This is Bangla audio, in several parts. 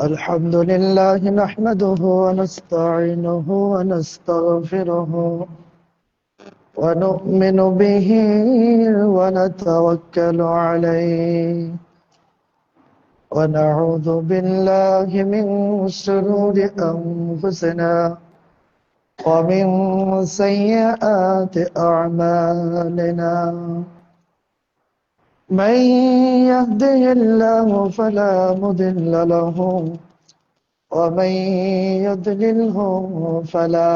الحمد لله نحمده ونستعينه ونستغفره ونؤمن به ونتوكل عليه ونعوذ بالله من شرور أنفسنا ومن سيئات أعمالنا من يهده الله فلا مضل له ومن يضلله فلا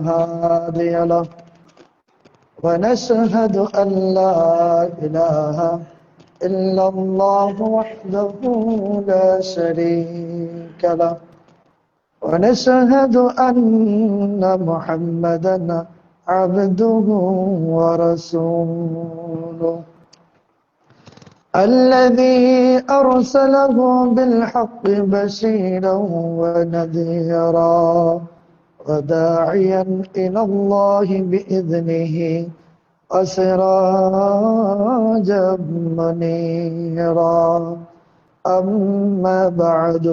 هادي له ونشهد أن لا إله إلا الله وحده لا شريك له ونشهد أن محمدا عبده ورسوله الذي أرسله بالحق بشيرا ونذيرا وداعيا إلى الله بإذنه وسراجا منيرا أما بعد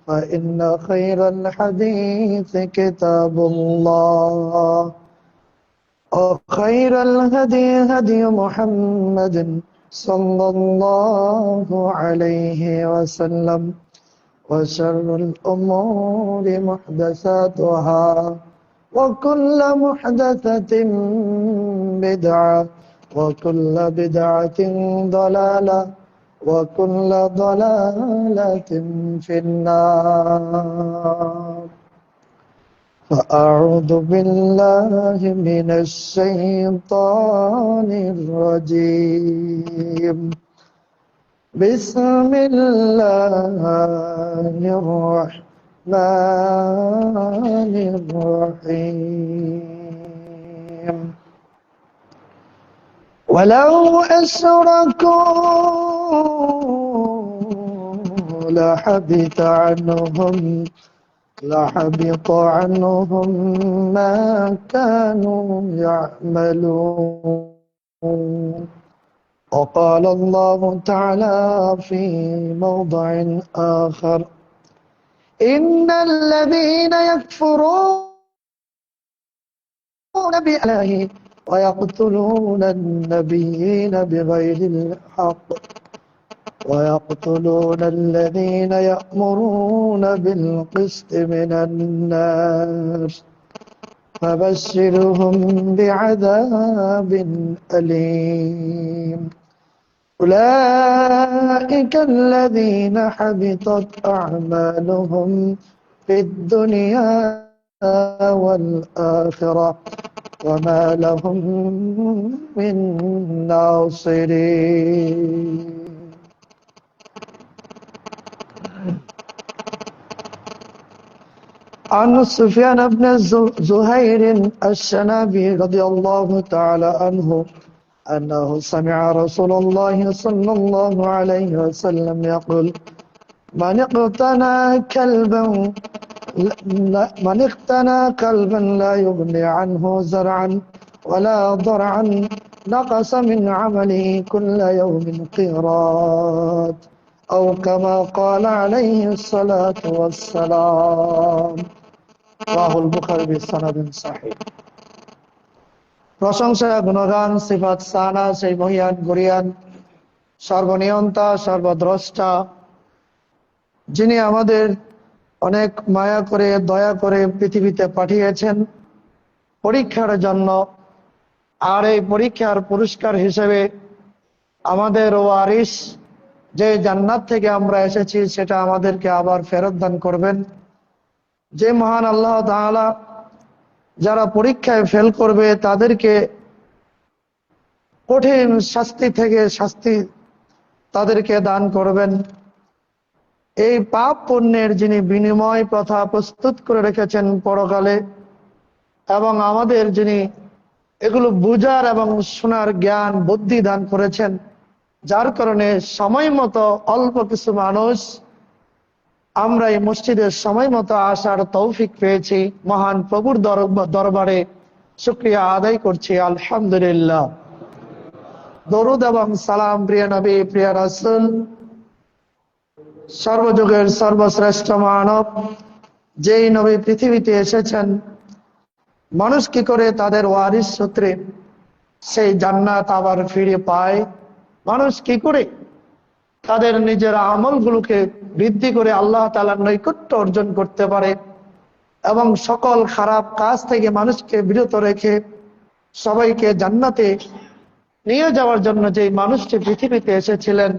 فإن خير الحديث كتاب الله وخير الهدي هدي محمد صلى الله عليه وسلم وشر الأمور محدثاتها وكل محدثة بدعة وكل بدعة ضلالة وكل ضلالة في النار فأعوذ بالله من الشيطان الرجيم بسم الله الرحمن الرحيم ولو أشركوا لحبط عنهم ما كانوا يعملون وقال الله تعالى في موضع آخر إن الذين يكفرون بالله ويقتلون النبيين بغير الحق ويقتلون الذين يأمرون بالقسط من الناس فبشرهم بعذاب أليم أولئك الذين حبطت أعمالهم في الدنيا والآخرة وما لهم من ناصرين عن سفيان بن زهير الشنابي رضي الله تعالى عنه أنه سمع رسول الله صلى الله عليه وسلم يقول من اقتنى كلبا لا يغني عنه زرعا ولا ضرعا نقص من عمله كل يوم قيراط أو كما قال عليه الصلاة والسلام রাহুল বুখারী বিসনাদিন সহিহ। প্রশংসা গুণগান সিফাত সানা সেই মহিয়ান গরিয়ান সর্বনিয়ন্তা সর্বদ্রষ্টা, যিনি আমাদের অনেক মায়া করে দয়া করে পৃথিবীতে পাঠিয়েছেন পরীক্ষার জন্য। আর এই পরীক্ষার পুরস্কার হিসেবে আমাদের ওয়ারিস যে জান্নাত থেকে আমরা এসেছি সেটা আমাদেরকে আবার ফেরত দান করবেন। যে মহান আল্লাহ তাআলা যারা পরীক্ষায় ফেল করবে তাদেরকে কঠিন শাস্তি থেকে শাস্তি তাদেরকে দান করবেন। এই পাপ পুণ্যের যিনি বিনিময় প্রথা প্রস্তুত করে রেখেছেন পরকালে, এবং আমাদের যিনি এগুলো বুঝার এবং শোনার জ্ঞান বুদ্ধি দান করেছেন, যার কারণে সময় মতো অল্প কিছু মানুষ আমরা এই মসজিদের সময় মতো আসার তৌফিক পেয়েছি। মহান প্রভুর দরবারে শুকরিয়া আদায় করছি, আলহামদুলিল্লাহ। দরুদ এবং সালাম প্রিয় নবী প্রিয় রাসূল সর্বযুগের সর্বশ্রেষ্ঠ মানব যেই নবী পৃথিবীতে এসেছেন, মানুষ কি করে তাদের ওয়ারিস সূত্রে সেই জান্নাত আবার ফিরে পায়, মানুষ কি করে তাদের নিজের আমলগুলোকে বৃদ্ধি করে আল্লাহ তাআলার নৈকট্য অর্জন করতে পারে এবং সকল খারাপ কাজ থেকে মানুষকে বিরত রেখে সবাইকে জান্নাতে নিয়ে যাওয়ার জন্য যে মানুষটি পৃথিবীতে এসেছিলেন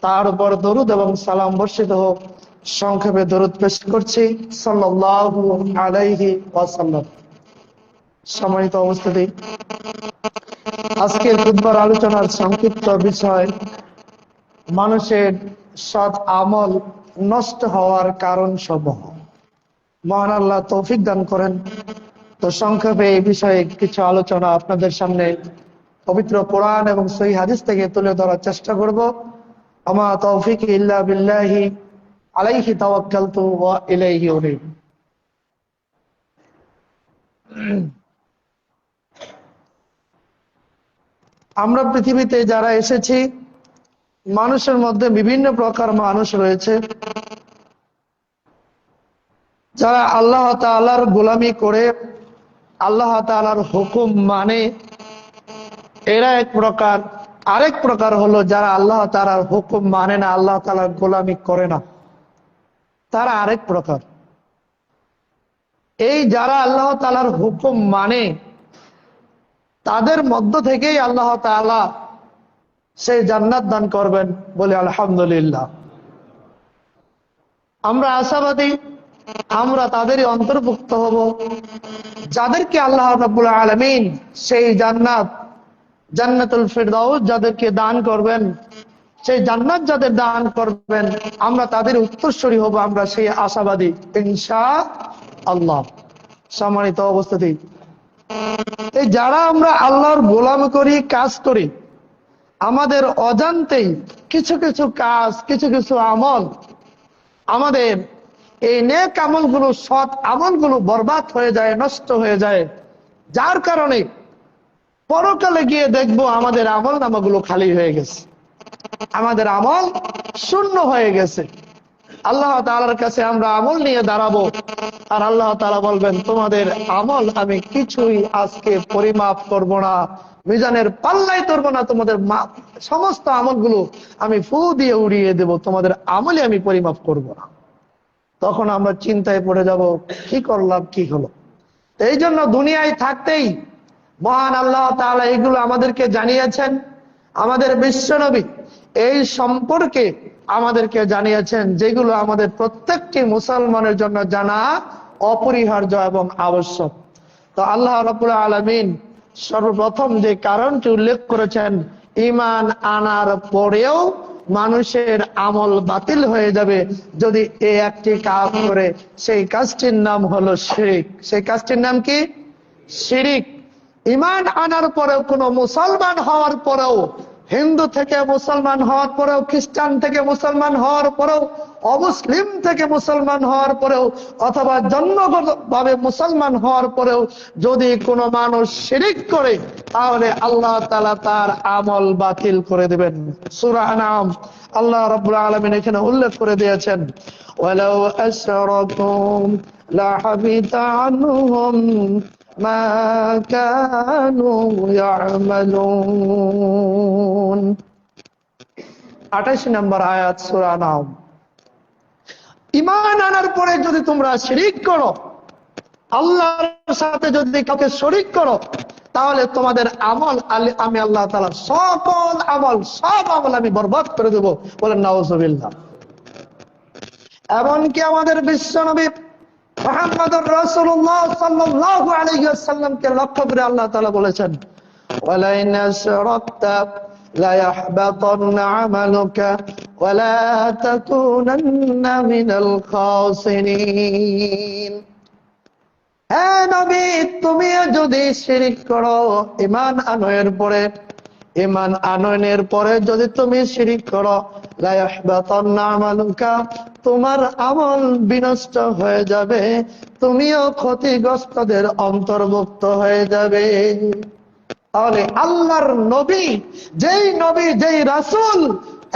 তার উপর দরুদ এবং সালাম বর্ষিত হোক। সংক্ষেপে দরুদ পেশ করছি সাল্লাল্লাহু আলাইহি ওয়াসাল্লাম। সম্মানিত উপস্থিতি, আজকের খুতবার আলোচনার সংক্ষিপ্ত বিষয় মানুষের সৎ আমল নষ্ট হওয়ার কারণ সমূহ। মহান আল্লাহ তৌফিক দান করেন। তো সংক্ষেপে এই বিষয়ে কিছু আলোচনা আপনাদের সামনে পবিত্র কোরআন এবং সহিহ হাদিস থেকে তুলে ধরার চেষ্টা করব। আমা তৌফিক ইল্লা বিল্লাহি আলাইহি তাওয়াক্কালতু ওয়া ইলাইহি উনীব। আমরা পৃথিবীতে যারা এসেছি, মানুষের মধ্যে বিভিন্ন প্রকার মানুষ রয়েছে যারা আল্লাহ তাআলার গোলামি করে আল্লাহ তাআলার হুকুম মানে, এরা এক প্রকার। আরেক প্রকার হলো যারা আল্লাহ তাআলার হুকুম মানে না, আল্লাহ তাআলার গোলামি করে না, তারা আরেক প্রকার। এই যারা আল্লাহ তাআলার হুকুম মানে তাদের মধ্য থেকেই আল্লাহ তাআলা সেই জান্নাত দান করবেন, বলে আলহামদুলিল্লাহ। আমরা আশাবাদী আমরা তাদেরই অন্তর্ভুক্ত হব যাদেরকে আল্লাহ রাব্বুল আলামিন সেই জান্নাতুল ফিরদাউস যাদেরকে দান করবেন, সেই জান্নাত যাদের দান করবেন, আমরা তাদের উত্তরসূরি হব, আমরা সেই আশাবাদী ইনশাআল্লাহ। সম্মানিত উপস্থিতি, এই যারা আমরা আল্লাহর গোলামি করি, কাজ করি, আমাদের অজান্তেই কিছু কিছু কাজ, কিছু কিছু আমল, আমাদের এই নেক আমলগুলো, সৎ আমলগুলো বরবাদ হয়ে যায়, নষ্ট হয়ে যায়, যার কারণে পরকালে গিয়ে দেখবো আমাদের আমল নামাগুলো খালি হয়ে গেছে, আমাদের আমল শূন্য হয়ে গেছে। আল্লাহ তাআলার কাছে আমরা আমল নিয়ে দাঁড়াবো, আর আল্লাহ তাআলা বলবেন তোমাদের আমল আমি কিছুই আজকে পরিমাপ করব না, মিজানের পাল্লাই ধরবো না, তোমাদের সমস্ত আমলগুলো আমি ফু দিয়ে উড়িয়ে দেব, তোমাদের আমলই আমি পরিমাপ করব না। তখন আমরা চিন্তায় পড়ে যাব, কি করলাম, কি হলো। এই জন্য দুনিয়ায় থাকতেই মহান আল্লাহ তাআলা এগুলো আমাদেরকে জানিয়েছেন। আমাদের বিশ্বনবী এই সম্পর্কে আমাদেরকে জানিয়েছেন, যেগুলো আমাদের প্রত্যেকটি মুসলমানের জন্য জানা অপরিহার্য এবং আবশ্যক। তো আল্লাহ রাব্বুল আলামিন সর্বপ্রথম যে কারণটি উল্লেখ করেছেন, ঈমান আনার পরেও মানুষের আমল বাতিল হয়ে যাবে যদি এই একটি কাজ করে, সেই কাজটির নাম হলো শিরক। সেই কাজটির নাম কি? শিরক। ঈমান আনার পরেও, কোনো মুসলমান হওয়ার পরেও, হিন্দু থেকে মুসলমান হওয়ার পরেও, খ্রিস্টান থেকে মুসলমান হওয়ার পরেও, অমুসলিম থেকে মুসলমান হওয়ার পরেও, অথবা জন্মগতভাবে মুসলমান হওয়ার পরেও যদি কোনো মানুষ শিরক করে, তাহলে আল্লাহ তাআলা তার আমল বাতিল করে দিবেন। সূরা আনআম আল্লাহ রাব্বুল আলামিন এখানে উল্লেখ করে দিয়েছেন, ওয়ালাউ আশরাকু লাহাবিতা আনহুম মা কানু ইয়ামালুন। 28 নম্বর আয়াত সূরা আনআম। ঈমান আনার পরে যদি তোমরা শিরক করো, আল্লাহর সাথে যদি কাউকে শরীক করো, তাহলে তোমাদের আমল আমি আল্লাহ তাআলা সকল আমল, সব আমল আমি বরবাদ করে দেব, বলেন নাউজুবিল্লাহ। এমনকি আমাদের বিশ্বনবী মুহাম্মদুর রাসূলুল্লাহ সাল্লাল্লাহু আলাইহি ওয়াসাল্লামকে লক্ষ্য করে আল্লাহ তাআলা বলেছেন, ওয়ালা ইন আশরাকতা লা ইয়াহবাতান্না আমালুকা ওয়া লা তাকুনান্না মিনাল খাসিরিন। হে নবী, তুমি যদি শিরক করো, ঈমান আনয়নের পরে যদি তুমি শিরক করো, লা ইয়াহবাতান্না আমালুকা, তোমার আমল বিনষ্ট হয়ে যাবে, তুমিও ক্ষতিগ্রস্তদের অন্তর্ভুক্ত হয়ে যাবে। তাহলে আল্লাহর নবী, যেই রাসূল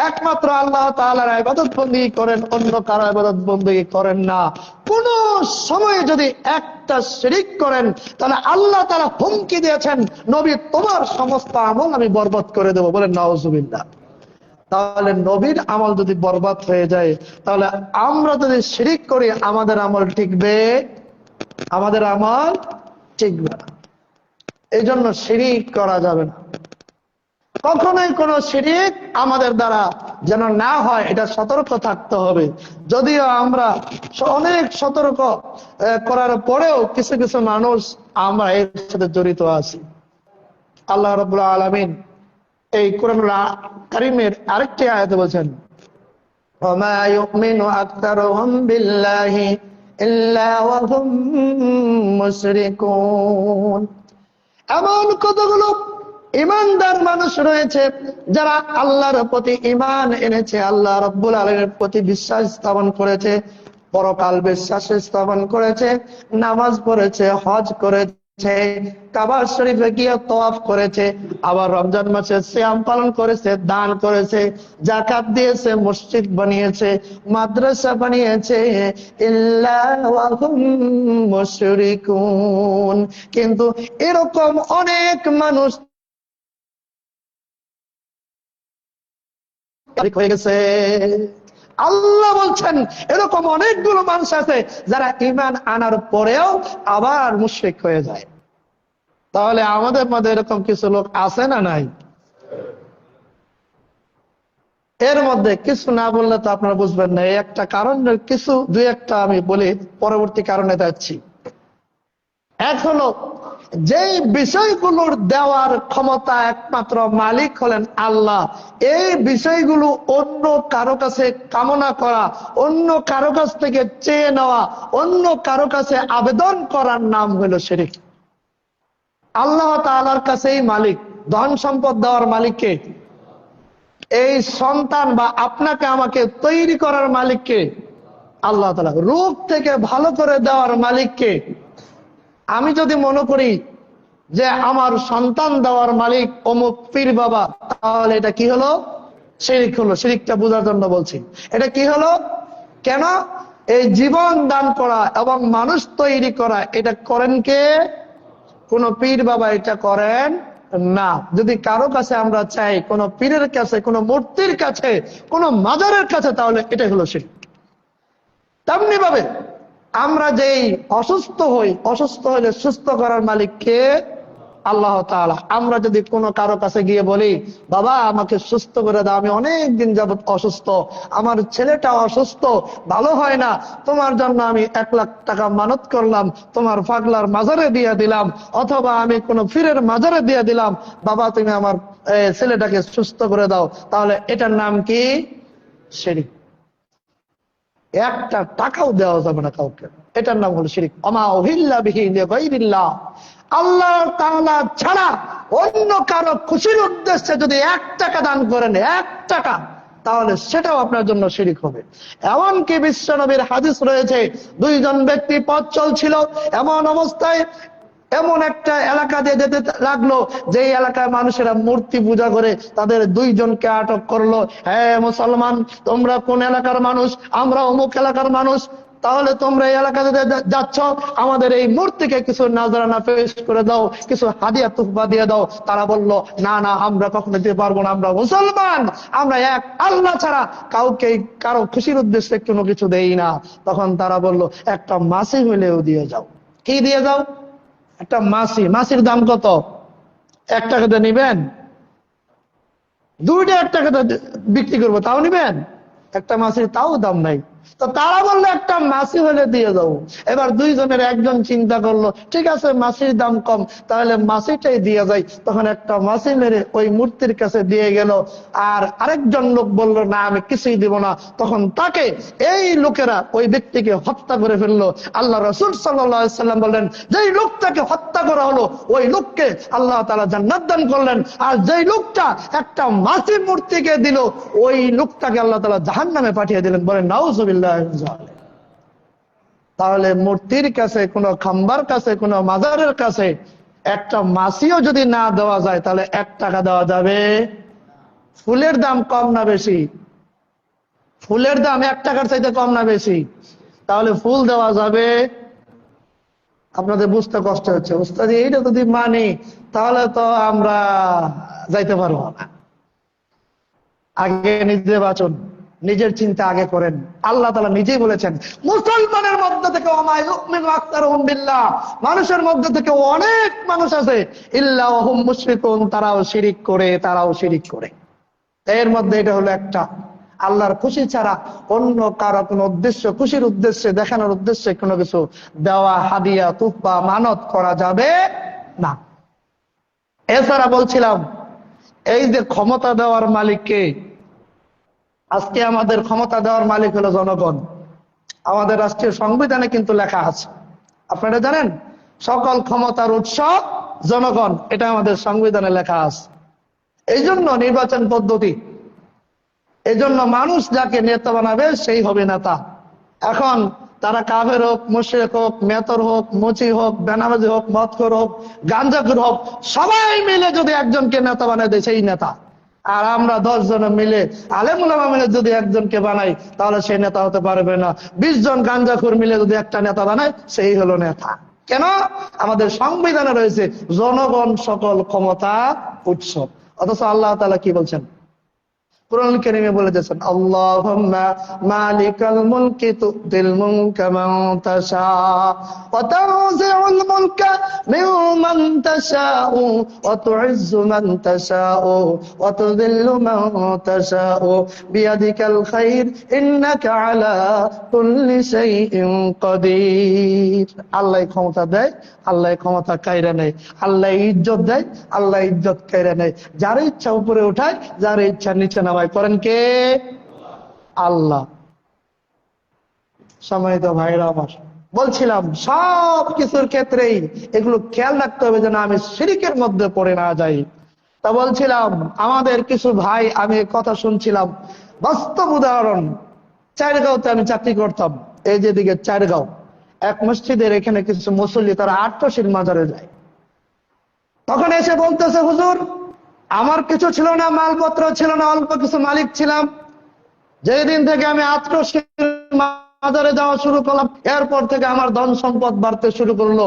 একমাত্র আল্লাহ তাআলার ইবাদত বندگی করেন, অন্য কারো ইবাদত বندگی করেন না। কোন সময়ে যদি একটা শিরক করেন তাহলে আল্লাহ তাআলা হুমকি দিয়েছেন, নবী তোমার সমস্ত আমল আমি বরবাদ করে দেব। বলেন নাউজুবিল্লাহ। তাহলে নবীর আমল যদি বরবাদ হয়ে যায়, তাহলে আমরা যদি শিরক করি আমাদের আমল টিকবে? আমাদের আমল টিকবে না। এই জন্য শিরক করা যাবে না। কখনোই কোন শিরক আমাদের দ্বারা যেন না হয়, এটা সতর্ক থাকতে হবে। যদিও আমরা অনেক সতর্ক করার পরেও কিছু কিছু মানুষ আমরা এর সাথে জড়িত আছি। আল্লাহ রাব্বুল আলামিন এই কোরআনুল কারীমের আরেকটি আয়াতে বলেছেন, ওয়ামা ইউমিনু আকতারুহুম বিল্লাহি ইল্লা ওয়া হুম মুশরিকুন। এমন কতগুলো ইমানদার মানুষ রয়েছে যারা আল্লাহর প্রতি ঈমান এনেছে, আল্লাহ রাব্বুল আলামিনের প্রতি বিশ্বাস স্থাপন করেছে, পরকাল বিশ্বাস স্থাপন করেছে, নামাজ পড়েছে, হজ করেছে, কাবা শরীফে গিয়ে তওয়াফ করেছে, আবার রমজান মাসে সিয়াম পালন করেছে, দান করেছে, যাকাত দিয়েছে, মসজিদ বানিয়েছে, মাদ্রাসা বানিয়েছে, ইল্লা ওয়া হুম মুশরিকুন। কিন্তু এরকম অনেক মানুষ হয়ে গেছে। আল্লাহ বলছেন এরকম অনেকগুলো মানুষ আছে যারা ঈমান আনার পরেও আবার মুশরিক হয়ে যায়। তাহলে আমাদের মধ্যে এরকম কিছু লোক আছে না নাই? এর মধ্যে কিছু না বললে তো আপনারা বুঝবেন না। এই একটা কারণ, কিছু দুই একটা আমি বলি, পরবর্তী কারণে যাচ্ছি। এক হলো, যেই বিষয়গুলোর দেওয়ার ক্ষমতা একমাত্র মালিক হলেন আল্লাহ, এই বিষয়গুলো অন্য কারো কাছে কামনা করা, অন্য কারো কাছ থেকে চেয়ে নেওয়া, অন্য কারো কাছে আবেদন করার নাম হলো শিরক। আল্লাহ তাআলার কাছেই মালিক। ধন সম্পদ দেওয়ার মালিককে, এই সন্তান বা আপনাকে আমাকে তৈরি করার মালিককে আল্লাহ তাআলা। রূপ থেকে ভালো করে দেওয়ার মালিককে। আমি যদি মনে করি যে আমার সন্তান দেওয়ার মালিক অমুক পীর বাবা, তাহলে এটা কি হলো? শিরক হলো। শিরকটা বোঝার জন্য বলছি। এটা কি হলো? কেন? এই জীবন দান করা এবং মানুষ তৈরি করা, এটা করেন কে? কোন পীর বাবা এটা করেন না। যদি কারো কাছে আমরা চাই, কোন পীরের কাছে, কোন মূর্তির কাছে, কোন মাজারের কাছে, তাহলে এটাই হলো শিরক। তেমনি ভাবে আমরা যেই অসুস্থ হই, অসুস্থ হলে সুস্থ করার মালিক কে? আল্লাহ তাআলা। আমরা যদি কোনো কারো কাছে গিয়ে বলি, বাবা আমাকে সুস্থ করে দাও, আমি অনেক দিন যাবত অসুস্থ, আমার ছেলেটা অসুস্থ, ভালো হয় না, তোমার জন্য আমি 1 লাখ টাকা মানত করলাম, তোমার পাগলার মাজারে দিয়ে দিলাম, অথবা আমি কোনো পীরের মাজারে দিয়ে দিলাম, বাবা তুমি আমার ছেলেটাকে সুস্থ করে দাও, তাহলে এটার নাম কি? শিরক। 1 টাকাও দেওয়া যাবে না কাউকে, এটার নাম হলো শিরক। ওমা উহিল্লা বিহি লিগাইরিল্লাহ। আল্লাহ তাআলা ছাড়া অন্য কারো খুশির উদ্দেশ্যে যদি 1 টাকা দান করেন, 1 টাকা, তাহলে সেটাও আপনার জন্য শিরক হবে। এমনকি বিশ্বনবীর হাদিস রয়েছে, 2 জন ব্যক্তি পথ চলছিল, এমন অবস্থায় এমন একটা এলাকা দিয়ে যেতে লাগলো যে এলাকায় মানুষেরা মূর্তি পূজা করে। তাদের 2 জনকে আটক করলো। হ্যাঁ মুসলমান, তোমরা কোন এলাকার মানুষ? আমরা অমুক এলাকার মানুষ। তাহলে তোমরা এই এলাকাতে যাচ্ছ, আমাদের এই মূর্তিকে কিছু নাজরানা পেশ করে দাও, কিছু হাদিয়া তুফা দিয়ে দাও। তারা বলল, না না, আমরা কখনো দিতে পারবো না, আমরা মুসলমান, আমরা এক আল্লাহ ছাড়া কাউকে কারো খুশির উদ্দেশ্যে কোনো কিছু দেই না। তখন তারা বলল, একটা মাছি হইলেও দিয়ে যাও। কি দিয়ে যাও? একটা মাছি। মাছির দাম কত? 1 টাকাতে নিবেন? 2টা 1 টাকাতে বিক্রি করবো, তাও নিবেন? একটা মাছির তাও দাম নাই। তো তারা বললো, একটা মাছি হলে দিয়ে যাবো। এবার 2 জনের একজন চিন্তা করলো, ঠিক আছে মাছির দাম কম, তাহলে মাছিটাই দিয়ে যায়। তখন একটা মাছি মেরে ওই মূর্তির কাছে দিয়ে গেল। আর আরেকজন লোক বলল, না আমি কিছুই দিব না। তখন তাকে এই লোকেরা ওই ব্যক্তিকে হত্যা করে ফেললো। আল্লাহ রাসূল সাল্লাল্লাহু আলাইহি ওয়াসাল্লাম বললেন, যেই লোকটাকে হত্যা করা হলো ওই লোককে আল্লাহ তাআলা জান্নাত দান করলেন, আর যেই লোকটা একটা মাছি মূর্তিকে দিল ওই লোকটাকে আল্লাহ তাআলা জাহান্নামে পাঠিয়ে দিলেন। বলেন নাউযুবিল্লাহ। তাহলে মূর্তির কাছে, কোন খাম্বার কাছে, কোন মাজারের কাছে একটা মাছিও যদি না দেওয়া যায়, তাহলে 1 টাকা দেওয়া যাবে? ফুলের দাম কম না বেশি? ফুলের দাম 1 টাকার চাইতে কম না বেশি? তাহলে ফুল দেওয়া যাবে? আপনাদের বুঝতে কষ্ট হচ্ছে, উস্তাদ এইটা যদি মানি তাহলে তো আমরা যাইতে পারবো না। আগে নিজে বাঁচুন, নিজের চিন্তা আগে করেন। আল্লাহ তাআলা নিজেই বলেছেন মুসলমানের মধ্যে থেকে মানুষের মধ্যে থেকে অনেক মানুষ আছে ইল্লা ওয়াহুম মুশরিকুন, তারাও শিরিক করে, তারাও শিরিক করে। এর মধ্যে এটা হলো একটা, আল্লাহর খুশি ছাড়া অন্য কারো কোনো উদ্দেশ্য, খুশির উদ্দেশ্যে, দেখানোর উদ্দেশ্যে কোনো কিছু দেওয়া, হাদিয়া, তুফা, মানত করা যাবে না। এছাড়া বলছিলাম এই যে ক্ষমতা দেওয়ার মালিককে, আজকে আমাদের ক্ষমতা দেওয়ার মালিক হলো জনগণ। আমাদের রাষ্ট্রীয় সংবিধানে কিন্তু লেখা আছে, আপনারা জানেন, সকল ক্ষমতার উৎস জনগণ, এটা আমাদের সংবিধানে লেখা আছে। এই জন্য নির্বাচন পদ্ধতি, এই জন্য মানুষ যাকে নেতা বানাবে সেই হবে নেতা। এখন তারা কাফের হোক, মুশরিক হোক, মেতর হোক, মুচি হোক, বেনামাজি হোক, মদখোর হোক, গাঞ্জাখোর হোক, সবাই মিলে যদি একজনকে নেতা বানায় দেয় সেই নেতা। আর আমরা 10 জন মিলে, আলেম ওলামা মিলে যদি একজনকে বানাই তাহলে সেই নেতা হতে পারবে না। 20 জন গাঞ্জাখোর মিলে যদি একটা নেতা বানায় সেই হলো নেতা। কেন? আমাদের সংবিধানে রয়েছে জনগণ সকল ক্ষমতা উৎস। অথচ আল্লাহ তাআলা কি বলছেন? কুরআনুল কারীমে বলে দিয়েছেন আল্লাহুম্মা মালিকাল মুলকি তুতিল মুলকা মান তাশা ওয়া তানজিউল মুলকা মিম্মান তাশাউ ওয়া তুইজ্জু মান তাশাউ ওয়া তুযিল্লু মান তাশাউ বিয়াদিকাল খায়র ইন্নাকা আলা কুল্লি শাইইন কাদির। আল্লাহ ক্ষমতা দেয়, আল্লাহ ক্ষমতা কায়রা নেয়, আল্লাহ ইজ্জত দেয়, আল্লাহ ইজ্জত কায়রা নেয়। যার ইচ্ছা উপরে উঠায়, যার ইচ্ছা নিচে নামায়, করেন কে? আল্লাহ। সম্মানিত ভাইরা আমার, বলছিলাম সব কিছুর ক্ষেত্রেই এগুলো খেয়াল রাখতে হবে যেন আমি শিরকের মধ্যে পড়ে না যাই। তা বলছিলাম আমাদের কিছু ভাই, আমি কথা শুনছিলাম, বাস্তব উদাহরণ, চারগাঁওতে আমি চাকরি করতাম, এই যেদিকে চারগাঁও, এক মসজিদের এখানে কিছু মুসল্লি তারা আট্রসির মাজারে যায়। তখন এসে বলতেছে হুজুর আমার কিছু ছিল না, মালপত্র ছিল না, অল্প কিছু মালিক ছিলাম। যেদিন থেকে আমি আট্রসির মাজারে যাওয়া শুরু করলাম, এরপর থেকে আমার ধন সম্পদ বাড়তে শুরু করলো।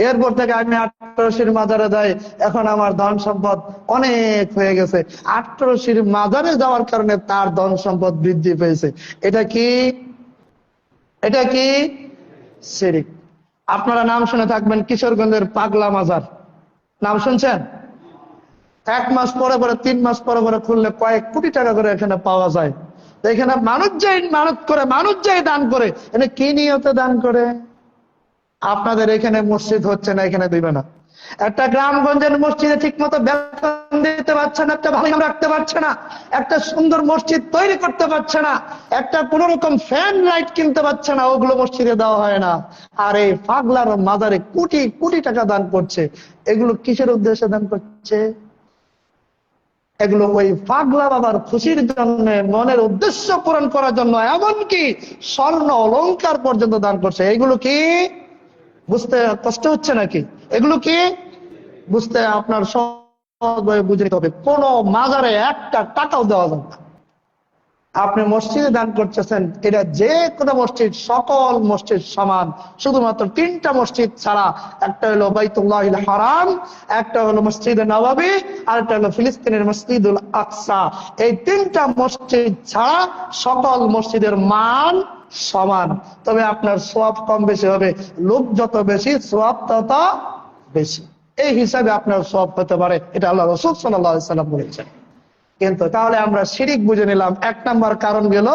এরপর থেকে আমি আট্রসির মাজারে যাই, এখন আমার ধন সম্পদ অনেক হয়ে গেছে। আট্রসির মাজারে যাওয়ার কারণে তার ধন সম্পদ বৃদ্ধি পেয়েছে। এটা কি? এটা কি? শিরক। আপনারা নাম শুনে থাকবেন কিশোরগঞ্জের পাগলা মাজার, নাম শুনছেন? 1 মাস পরে পরে, 3 মাস পরে পরে খুললে কয়েক কোটি টাকা করে এখানে পাওয়া যায়। এখানে মানুষ যাই মানত করে, মানুষ যাই দান করে, এখানে কি নিয়তে দান করে? আপনাদের এখানে মসজিদ হচ্ছে না, এখানে দিবে না। একটা গ্রামগঞ্জের মসজিদে ঠিক মতো বেতন দিতে পারছে না, একটা ভালো ইমাম রাখতে পারছে না, একটা সুন্দর মসজিদ তৈরি করতে পারছে না, একটা কোন রকম ফ্যান লাইট কিনতে পারছে না, ওগুলো মসজিদে দেওয়া হয় না। আর এই পাগলার মাজারে কোটি কোটি টাকা দান করছে। এগুলো কিসের উদ্দেশ্যে দান করছে? এগুলো ওই পাগলা বাবার খুশির জন্য, মনের উদ্দেশ্য পূরণ করার জন্য, এমনকি স্বর্ণ অলংকার পর্যন্ত দান করছে। এগুলো কি? বুঝতে কষ্ট হচ্ছে নাকি? এগুলো কি? বুঝতে আপনার সহজভাবে বুঝে নিতে হবে। কোন মাজারে একটা টাকাও দেওয়া যাবে না। আপনি মসজিদে দান করতেছেন, এটা যে কোনো মসজিদ, সকল মসজিদ সমান, শুধুমাত্র 3টা মসজিদ ছাড়া। একটা হলো বাইতুল্লাহিল হারাম, একটা হলো মসজিদে নববী, আর একটা হলো ফিলিস্তিনের মসজিদুল আকসা। এই 3টা মসজিদ ছাড়া সকল মসজিদের মান সমান। তবে আপনার সওয়াব কম বেশি হবে, লোক যত বেশি সওয়াব তত বেশি। এই হিসাবে আপনার সওয়াব হতে পারে, এটা আল্লাহ রাসূল সাল্লাল্লাহু আলাইহি ওয়াসাল্লাম বলেছেন। কিন্তু তাহলে আমরা শিরিক বুঝে নিলাম। 1 নম্বর কারণ গেল,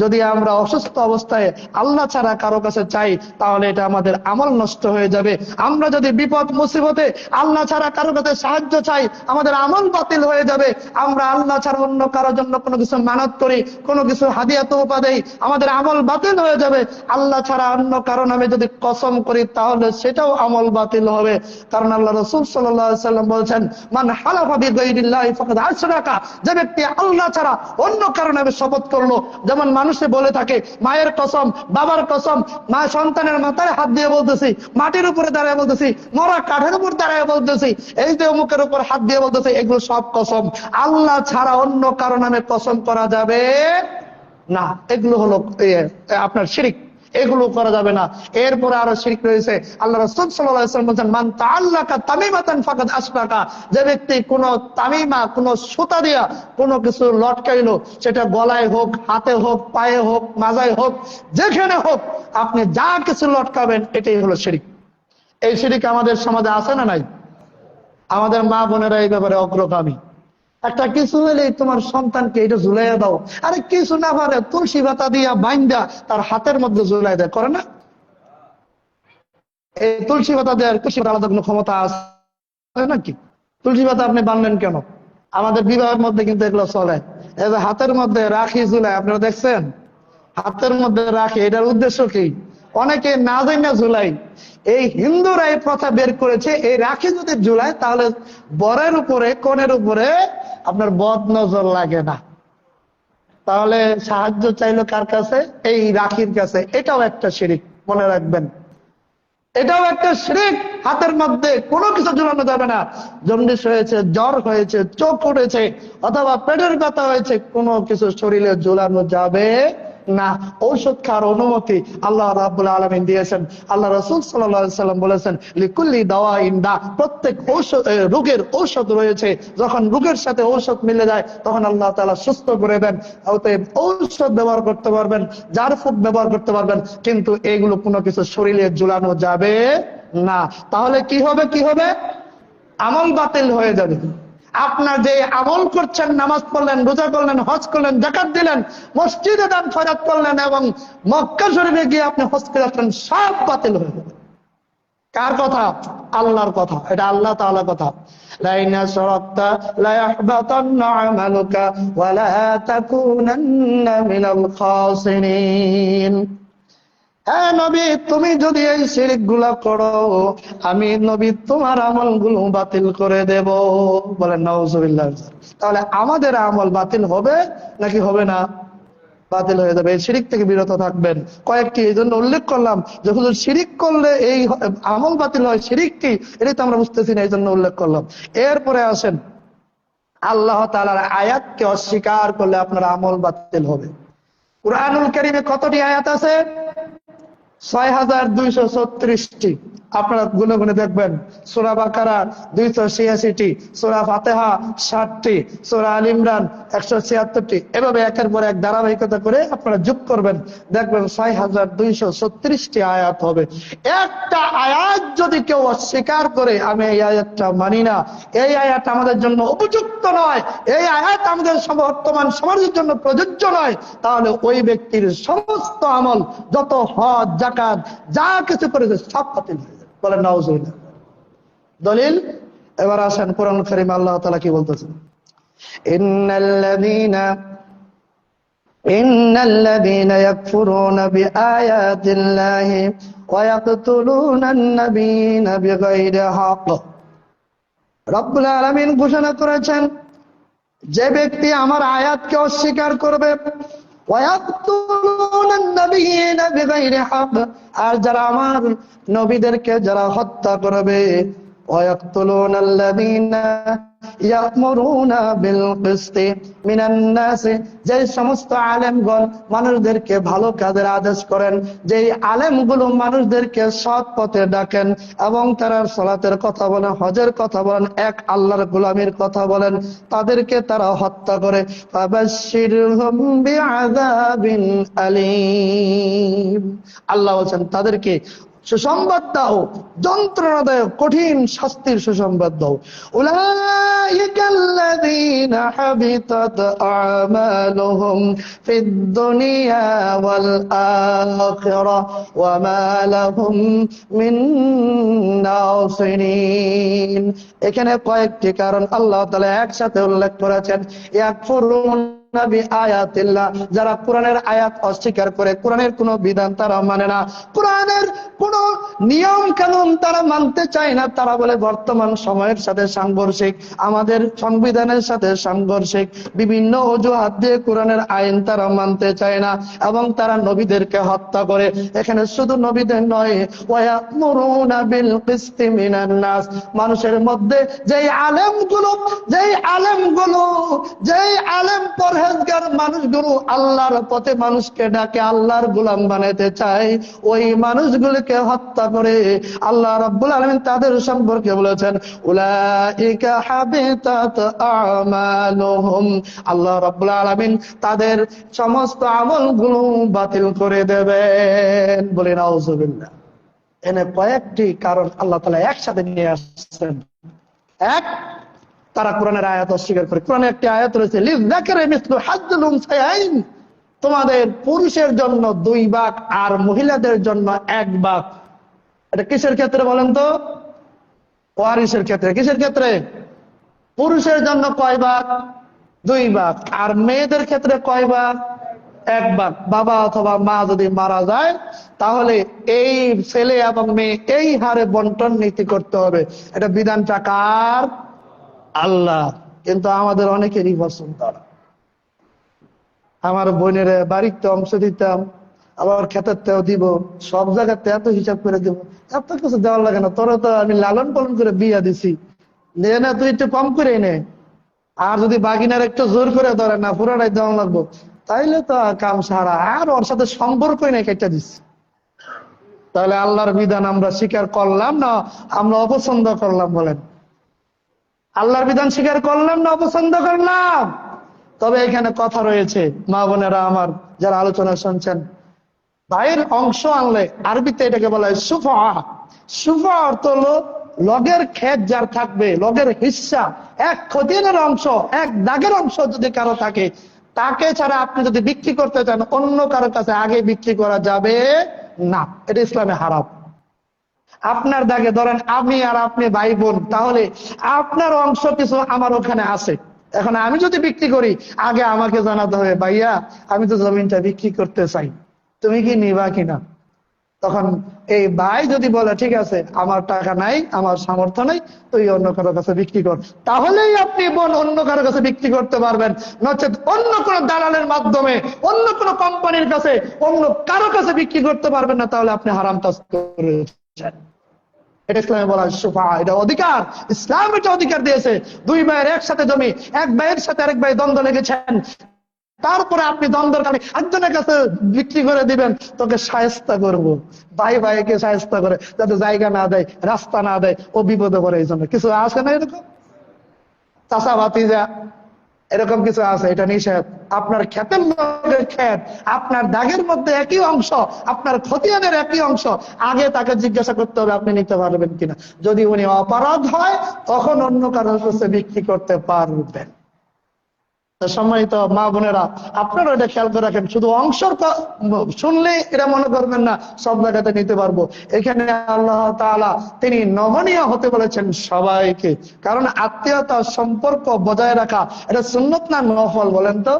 যদি আমরা অসুস্থ অবস্থায় আল্লাহ ছাড়া কারো কাছে চাই তাহলে এটা আমাদের আমল নষ্ট হয়ে যাবে। আমরা যদি বিপদ মুসিবতে আল্লাহ ছাড়া কারো কাছে সাহায্য চাই, আমাদের আমল বাতিল হয়ে যাবে। আমরা আল্লাহ ছাড়া অন্য কারোর জন্য কোনো কিছু মানত করি, কোনো কিছু হাদিয়া তোহফা দেই, আমাদের আমল বাতিল হয়ে যাবে। আল্লাহ ছাড়া অন্য কারো নামে যদি কসম করি তাহলে সেটাও আমল বাতিল হবে। কারণ আল্লাহ রাসূল সাল্লাল্লাহু আলাইহি ওয়াসাল্লাম বলেছেন মান হালাফা বিগাইরিল্লাহি ফাকাদ আশরাকা, যে ব্যক্তি আল্লাহ ছাড়া অন্য কারণে আমি শপথ করলো, যেমন মানুষে বলে থাকে মায়ের কসম, বাবার কসম, মা সন্তানের মাথায় হাত দিয়ে বলতেছি, মাটির উপরে দাঁড়ায় বলতেছি, মরা কাঠের উপর দাঁড়ায় বলতেছি, এই যে অমুকের উপর হাত দিয়ে বলতেছি, এগুলো সব কসম। আল্লাহ ছাড়া অন্য কারো নামে কসম করা যাবে না। এগুলো হলো আপনার শিরক, এগুলো করা যাবে না। এরপরে আরো শিরক রয়েছে। আল্লাহ রাসূল সাল্লাল্লাহু আলাইহি ওয়াসাল্লাম বলেন, মান তাআল্লাকা তামিমাতান ফাকাদ আশরাকা, যে ব্যক্তি কোন তামিমা, কোন সুতা দিয়া কোন কিছু লটকাইলো, সেটা গলায় হোক, হাতে হোক, পায়ে হোক, মাজায় হোক, যেখানে হোক, আপনি যা কিছু লটকাবেন এটাই হলো শিরক। এই শিরক আমাদের সমাজে আছে না নাই? আমাদের মা বোনেরা এই ব্যাপারে অগ্রগামী। একটা কিছু হলেই তোমার সন্তানকে এটা ঝুলাইয়া দাও, আরে কিছু না পারে তুলসী পাতা দিয়া বাইন্দা তার হাতের মধ্যে ঝুলাই দেয়, করে না? এই তুলসী পাতা দেওয়ার তুলসী পাতা আলাদা কোনো ক্ষমতা আছে নাকি? তুলসী পাতা আপনি বানলেন কেন? আমাদের বিবাহের মধ্যে কিন্তু এগুলো চলে। এই যে হাতের মধ্যে রাখি ঝুলাই, আপনারা দেখছেন? হাতের মধ্যে রাখি, এটার উদ্দেশ্য কি? অনেকে না জানা ঝুলাই। এই হিন্দুরা এই প্রথা বের করেছে, এই রাখি যদি ঝুলায় তাহলে বরের উপরে, কনের উপরে আপনার বদ নজর লাগে না। তাহলে সাহায্য চাইলো কার কাছে? এই রাখির কাছে। এটাও একটা শিরক, মনে রাখবেন, এটাও একটা শিরক। হাতের মধ্যে কোনো কিছু ঝুলানো যাবে না। জন্ডিস হয়েছে, জ্বর হয়েছে, চোখ উঠেছে, অথবা পেটের ব্যথা হয়েছে, কোনো কিছু শরীরে ঝুলানো যাবে না। ঔষধ খাওয়ার অনুমতি আল্লাহ রাব্বুল আলামিন দিয়েছেন। আল্লাহ রাসূল সাল্লাল্লাহু আলাইহি সাল্লাম বলেছেন, লিকুল্লি দাওয়াইন দা, প্রত্যেক রোগের ঔষধ রয়েছে। যখন রোগের সাথে ঔষধ মিলে যায় তখন আল্লাহ তাআলা সুস্থ করে দেন। অতএব ঔষধ ব্যবহার করতে পারবেন, জার ফুক ব্যবহার করতে পারবেন, কিন্তু এগুলো কোনো কিছু শরীরে ঝুলানো যাবে না। তাহলে কি হবে? কি হবে? আমল বাতিল হয়ে যাবে। আপনার যে আমল করছেন, নামাজ পড়লেন, রোজা করলেন, হজ করলেন, যাকাত দিলেন, মসজিদে দান খয়রাত করলেন এবং মক্কা শরীফে গিয়ে আপনি হজ করে আসলেন, সব বাতিল হয়ে যাবে। কার কথা? আল্লাহর কথা। এটা আল্লাহ তাআলার কথা। লা ইন আশরাকতা লা ইয়াহবাতান্না আমালুকা ওয়া লা তাকুনান্না মিনাল খাসিরিন। হ্যাঁ নবী, তুমি যদি এই শিরক গুলা করো, আমি নবী তোমার আমল গুলো বাতিল করে দেব। বলেন নাউজুবিল্লাহ। তাহলে আমাদের আমল বাতিল হবে নাকি হবে না? বাতিল হয়ে যাবে। এই শিরক থেকে বিরত থাকবেন। কয়েকটি এই জন্য উল্লেখ করলাম যে হুজুর শিরক করলে এই আমল বাতিল হয়, শিরক কি এটাই তো আমরা বুঝতেছি না, এই জন্য উল্লেখ করলাম। এরপরে আসেন, আল্লাহ তাআলার আয়াতকে অস্বীকার করলে আপনার আমল বাতিল হবে। কুরআনুল কারীমে কতটি আয়াত আছে? ৬,২৩৬টি। আপনারা গুনে গুনে দেখবেন। সূরা বাকারা ২৮৬টি, সূরা ফাতিহা ৬০টি, সূরা আল ইমরান ১৭৬টি। এভাবে একের পর এক ধারাবাহিকতা করে আপনারা যোগ করবেন, দেখবেন ৬,২৩৬টি আয়াত হবে। একটা আয়াত যদি কেউ অস্বীকার করে, আমি এই আয়াতটা মানি না, এই আয়াত আমাদের জন্য উপযুক্ত নয়, এই আয়াত আমাদের বর্তমান সমাজের জন্য প্রযোজ্য নয়, তাহলে ওই ব্যক্তির সমস্ত আমল, যত হজ, যাকাত, যা কিছু করেছে সব বাতিল হয়ে যাবে। বলেন নাউজুবিল্লাহ। দলিল। এবার আসেন কোরআন কারীমে আল্লাহ তাআলা কি বলতেছেন। ইন্নাল্লাযীনা ইয়াকফুরুনা বিআয়াতিল্লাহি ওয়া ইয়াকতুলুনান নাবিয়্যিনা বিগাইরি হক। রব্বুল আলামিন ঘোষণা করেছেন, যে ব্যক্তি আমার আয়াতকে অস্বীকার করবে, আর যারা আমার নবীদেরকে যারা হত্যা করবে, যে সমস্ত আলেমগণ মানুষদেরকে ভালো কাজের আদেশ করেন, যে আলেমগুলো মানুষদেরকে সৎ পথে ডাকেন এবং তারা সালাতের কথা বলেন, হজের কথা বলেন, এক আল্লাহর গোলামির কথা বলেন, তাদেরকে তারা হত্যা করে, ফাবাশশিরহুম বিআযাবিন আলীম। আল্লাহ বলেন তাদেরকে সুসংবাদ দাও, যন্ত্রণাদায়ক কঠিন শাস্তির সুসংবাদ দাও। উলাইকাল্লাযীনা হাবিতাত আমালুহুম ফিদ দুনিয়া ওয়াল আখিরাহ ওয়া মা লাহুম মিন নাসিরিন। এখানে কয়েকটি কারণ আল্লাহ তাআলা একসাথে উল্লেখ করেছেন। ইয়াকফুরুন যারা কোরআনের আয়াত অস্বীকার করে, কোরআনের কোন বিধান তারা মানে না, কোরআনের কোন নিয়ম কানুন তারা মানতে চায় না, তারা বলে বর্তমান সময়ের সাথে সাংঘর্ষিক, আমাদের সংবিধানের সাথে সাংঘর্ষিক, বিভিন্ন অজুহাত দিয়ে কোরআনের আইন তারা মানতে চায় না, এবং তারা নবীদেরকে হত্যা করে। এখানে শুধু নবীদের নয়, ওয়ায়ামুরুনা বিল কিসতি মিনান নাস, মানুষের মধ্যে যেই আলেম পরহেজগার মানুষগুলো আল্লাহর পথে মানুষকে ডাকে, আল্লাহর গোলাম বানাতে চায়, ওই মানুষগুলোকে হত্যা করে। আল্লাহ রাব্বুল আলামিন তাদের সম্পর্কে বলেছেন, উলাইকা হাবিতাত আমালুহুম, আল্লাহ রাব্বুল আলামিন তাদের সমস্ত আমলগুলো বাতিল করে দেবেন। বলে নাউজুবিল্লাহ। এনে কয়েকটি কারণ আল্লাহ তাআলা একসাথে নিয়ে আসছেন। এক, তারা কোরআনের আয়াত অস্বীকার করে। কোরআনে একটি আয়াত রয়েছে, লিযাকারি মিসলু হাজ্জুল উনসায়াইন, তোমাদের পুরুষের জন্য 2 ভাগ আর মহিলাদের জন্য 1 ভাগ। এটা কিসের ক্ষেত্রে বলেন তো? ওয়ারিসের ক্ষেত্রে। কিসের ক্ষেত্রে? পুরুষের জন্য কয় ভাগ? 2 ভাগ। আর মেয়েদের ক্ষেত্রে কয় ভাগ? 1 ভাগ। বাবা অথবা মা যদি মারা যায়, তাহলে এই ছেলে এবং মেয়ে এই হারে বন্টন নীতি করতে হবে। এটা বিধানটা কার? আল্লাহ। কিন্তু আমাদের অনেকেরই পছন্দ না। আমার বোনের বাড়িতে অংশ দিতাম, আবার খেতেও দিব, সব জায়গাতে এত হিসাব করে দিব, এত কিছু দেওয়ার লাগে না, তোরা তো আমি লালন পালন করে বিয়া দিছি, নে না তুই একটু কম করে নে। আর যদি বাগিনার একটু জোর করে ধরে না, পুরোটাই দেওয়া লাগবো, তাইলে তো কাম সারা। আর ওর সাথে সম্পর্কই নেই, কেটে দিচ্ছি। তাহলে আল্লাহর বিধান আমরা স্বীকার করলাম না আমরা অপছন্দ করলাম? বলেন, আল্লাহর বিধান স্বীকার করলাম না অপছন্দ করলাম? তবে এখানে কথা রয়েছে, মা বোনেরা আমার যারা আলোচনা শুনছেন, ভাইয়ের অংশ আনলে আরবিতে এটাকে বলা হয় সুফা। সুফা অর্থ হলো লগের ক্ষেত যার থাকবে, লগের হিস্সা, 1 খতিয়ানের অংশ, 1 দাগের অংশ যদি কারো থাকে, তাকে ছাড়া আপনি যদি বিক্রি করতে চান, অন্য কারো কাছে আগে বিক্রি করা যাবে না। এটা ইসলামে হারাম। আপনার দাগে ধরেন আমি আর আপনি ভাই বোন, তাহলে আপনার অংশ কিছু আমার ওখানে আছে। এখন আমি যদি বিক্রি করি, আগে আমাকে জানাতে হবে, ভাইয়া আমি তো জমিনটা বিক্রি করতে চাই, তুমি কি নিবা কিনা? তখন এই ভাই যদি বলে ঠিক আছে, আমার টাকা নাই, আমার সামর্থ্য নাই, তুই অন্য কারো কাছে বিক্রি কর, তাহলেই আপনি বোন অন্য কারো কাছে বিক্রি করতে পারবেন। নচেত অন্য কোনো দালালের মাধ্যমে, অন্য কোনো কোম্পানির কাছে, অন্য কারো কাছে বিক্রি করতে পারবেন না, তাহলে আপনি হারাম কাজ করেছেন। এটা ইসলামে বলা সুফা, এটা অধিকার। ইসলাম এটা অধিকার দিয়েছে। 2 ভাইয়ের একসাথে জমি, 1 ভাইয়ের সাথে আরেক ভাই দ্বন্দ্ব লেগেছেন, তারপরে আপনি দ্বন্দ্বের কারণে একজনের কাছে বিক্রি করে দিবেন, তোকে শায়েস্তা করবো। ভাই ভাইকে শায়েস্তা করে, যাতে জায়গা না দেয়, রাস্তা না দেয়, ও বিপদে পড়ে। এই জন্য কিছু আছে না এরকম, চাচা ভাতিজা, এরকম কিছু আছে। এটা নিষেধ। আপনার ক্ষেতের মধ্যে ক্ষেত, আপনার দাগের মধ্যে একই অংশ, আপনার খতিয়ানের একই অংশ, আগে তাকে জিজ্ঞাসা করতে হবে আপনি নিতে পারবেন কিনা। যদি উনি অপরাধ হয়, তখন অন্য কারোর কাছে বিক্রি করতে পারবেন। সম্মানিত মা বোনেরা, আপনারা এটা খেয়াল করে রাখেন। শুধু অংশ শুনলে এটা মনে করবেন না সব জায়গাতে নিতে পারবো। এখানে আল্লাহ তাআলা তিনি নমনীয় হতে বলেছেন সবাইকে। কারণ আত্মীয়তা সম্পর্ক বজায় রাখা এটা সুন্নত না নফল? বলেন তো,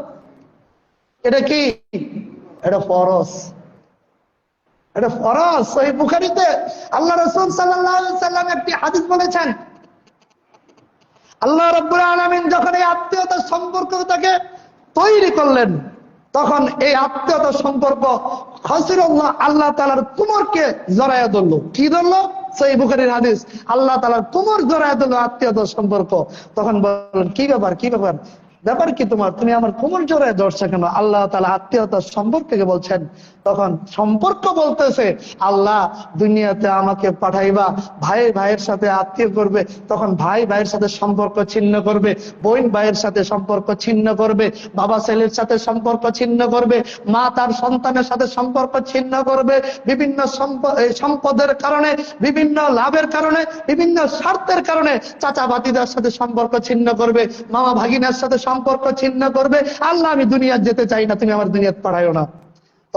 এটা কি? এটা ফরজ। এটা ফরজ। সহিহ বুখারীতে আল্লাহ রাসূল সাল্লাল্লাহু আলাইহি সাল্লাম একটি হাদিস বলেছেন, আল্লাহ রাব্বুল আলামিন যখন এই আত্মীয়তার সম্পর্কটাকে তৈরি করলেন, তখন এই আত্মীয়তার সম্পর্ক খাসিরুল্লাহ আল্লাহ তাআলার তুমরকে জড়ায়া ধরলো। কি ধরলো? সহিহ বুখারীর হাদিস, আল্লাহ তাআলার তুমর জড়ায়া ধরলো আত্মীয়তার সম্পর্ক। তখন বললেন, কি ব্যাপার, কি ব্যাপার, ব্যাপার কি তোমার, তুমি আমার কোমর জড়ায় ধরছো কেন? আল্লাহ তাআলা আত্মীয়তার সম্পর্ককে বলছেন। তখন সম্পর্ক বলতেছে, আল্লাহ দুনিয়াতে আমাকে পাঠাইবা, ভাই ভাইয়ের সাথে আত্মীয় করবে, তখন ভাই ভাইয়ের সাথে সম্পর্ক ছিন্ন করবে, বোন ভাইয়ের সাথে সম্পর্ক ছিন্ন করবে, বাবা ছেলের সাথে সম্পর্ক ছিন্ন করবে, মা তার সন্তানের সাথে সম্পর্ক ছিন্ন করবে, বিভিন্ন সম্পদের কারণে, বিভিন্ন লাভের কারণে, বিভিন্ন স্বার্থের কারণে চাচা ভাতিজার সাথে সম্পর্ক ছিন্ন করবে, মামা ভাগিনার সাথে সম্পর্ক ছিন্ন করবে। আল্লাহ আমি দুনিয়া যেতে চাই না, তুমি আমার দুনিয়াতে পাঠাইও না।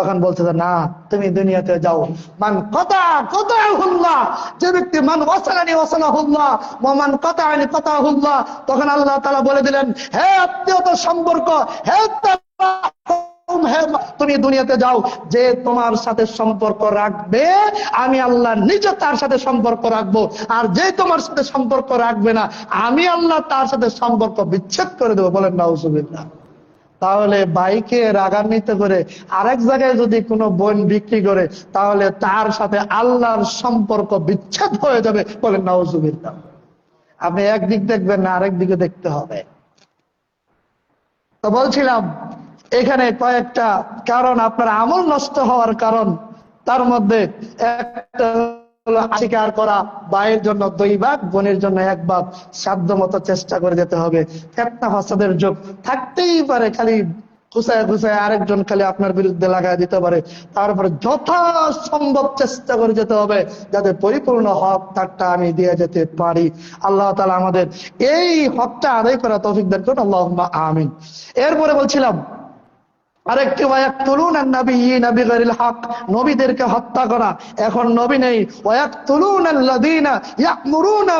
তখন বলছে যে না, তুমি দুনিয়াতে যাও। মান কাতাহুল্লাহ, যে ব্যক্তি মান ওয়াসালানি ওয়াসালাহুল্লাহ ওয়া মান কাতাআনি কাতাহুল্লাহ। তখন আল্লাহ তাআলা বলে দিলেন, হে আত্মীয়তার সম্পর্ক, হে তুমি দুনিয়াতে যাও, যে তোমার সাথে সম্পর্ক রাখবে আমি আল্লাহ নিজে তার সাথে সম্পর্ক রাখবো, আর যে তোমার সাথে সম্পর্ক রাখবে না আমি আল্লাহ তার সাথে সম্পর্ক বিচ্ছেদ করে দেবো। বলেন নাউজুবিল্লাহ। তাহলে বাইকে রাগান্বিত করে আরেক জায়গায় যদি কোনো বোন বিক্রি করে, তাহলে তার সাথে আল্লাহর সম্পর্ক বিচ্ছেদ হয়ে যাবে। বলেন নাউজুবিল্লাহ। আপনি একদিক দেখবেন না, আরেক দিকে দেখতে হবে। তো বলছিলাম এখানে কয়েকটা কারণ আপনার আমল নষ্ট হওয়ার কারণ, তার মধ্যে একটা হলো স্বীকার করা, ভাইয়ের জন্য 2 ভাগ, বোনের জন্য 1 ভাগ, সাধ্য মতো চেষ্টা করে যেতে হবে। ফিতনা ফাসাদের যুগ থাকতেই পারে, খালি খুঁচায় খুঁচায় আরেকজন খালি আপনার বিরুদ্ধে লাগাই দিতে পারে। তারপরে যথাসম্ভব চেষ্টা করে যেতে হবে যাতে পরিপূর্ণ হক তারটা আমি দিয়ে যেতে পারি। আল্লাহ তাআলা আমাদের এই হকটা আদায় করা তৌফিক দান করুন, আল্লাহুম্মা আমিন। এরপরে বলছিলাম আরেকটি, ওয়ায়াকতুলুনান নাবিয়্যিনা বিগাইরিল হক, নবীদেরকে হত্যা করা। এখন নবী নেই। ওয়ায়াকতুলুনাল্লাযীনা ইয়া'মুরুনা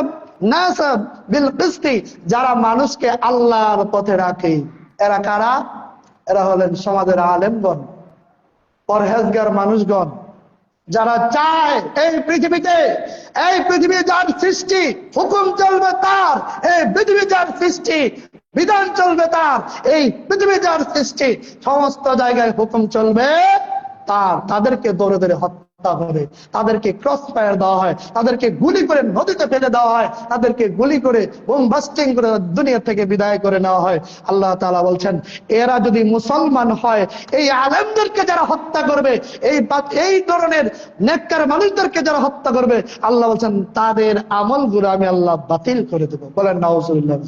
নাসা বিল কিসতি, যারা মানুষকে আল্লাহর পথে রাখে। এরা কারা? এরা হলেন সমাজের আলেমগণ, পরহেজগার মানুষগণ, যারা চায় এই পৃথিবী যার সৃষ্টি, হুকুম চলবে তার, এই পৃথিবী যার সৃষ্টি, বিধান চলবে তার, এই পৃথিবী যার সৃষ্টি, সমস্ত জায়গায় হুকুম চলবে তার। তাদেরকে দৌড়ে দৌড়ে হত্যা করে, তাদেরকে ক্রস ফায়ার দেওয়া হয়, তাদেরকে গুলি করে নদীতে ফেলে দেওয়া হয়, তাদেরকে গুলি করে বোম বাস্টিং করে দুনিয়া থেকে বিদায় করে নেওয়া হয়। আল্লাহ তাআলা বলছেন, এরা যদি মুসলমান হয়, এই আলেমদেরকে যারা হত্যা করবে, এই ধরনের নেককার মানুষদেরকে যারা হত্যা করবে, আল্লাহ বলছেন তাদের আমলগুলো আমি আল্লাহ বাতিল করে দেবো। বলেন নাউজুবিল্লাহ।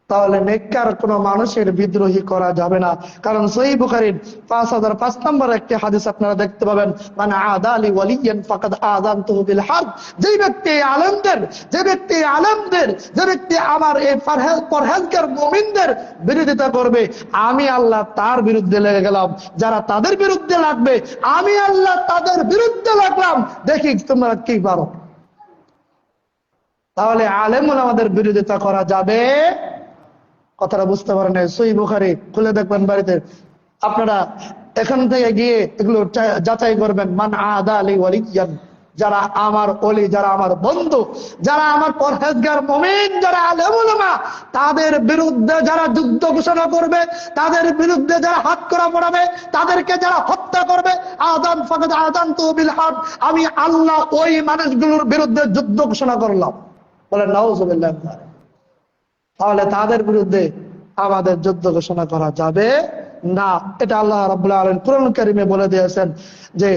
তাহলে নেককার কোন মানুষের বিদ্রোহী করা যাবে না। কারণ সহিহ বুখারীর 5005 নম্বর একটি হাদিস আপনারা দেখতে পাবেন, মান আদা লি ওয়ালিয়ান ফাকাদ আযানতুহু বিল হারব। যে ব্যক্তি আমার এই পরহেজগার মুমিনদের বিরোধিতা করবে, আমি আল্লাহ তার বিরুদ্ধে লেগে গেলাম। যারা তাদের বিরুদ্ধে লাগবে, আমি আল্লাহ তাদের বিরুদ্ধে লাগলাম। দেখি তোমরা কি পারো। তাহলে আলেম ওলামাদের বিরোধিতা করা যাবে? কথাটা বুঝতে পারেন? সহিহ বুখারী খুলে দেখবেন বাড়িতে, আপনারা এখান থেকে গিয়ে এগুলো যাচাই করবেন। মান আদা লি ওয়ালিয়ান, যারা আমার ওলি, যারা আমার বন্ধু, যারা আমার পরহেজগার মুমিন, যারা আলেম ওলামা, তাদের বিরুদ্ধে যারা যুদ্ধ ঘোষণা করবে, তাদের বিরুদ্ধে যারা হাত করা পড়াবে, তাদেরকে যারা হত্যা করবে, আযান ফাকাদ আযানতুহু বিল হারব, আমি আল্লাহ ওই মানুষগুলোর বিরুদ্ধে যুদ্ধ ঘোষণা করলাম। বলেন নাউজুবিল্লাহ। তাহলে তাদের বিরুদ্ধে আমাদের যুদ্ধ ঘোষণা করা যাবে না। এটা আল্লাহ রাব্বুল আলামিন কুরআন কারীমে বলে দিয়েছেন যে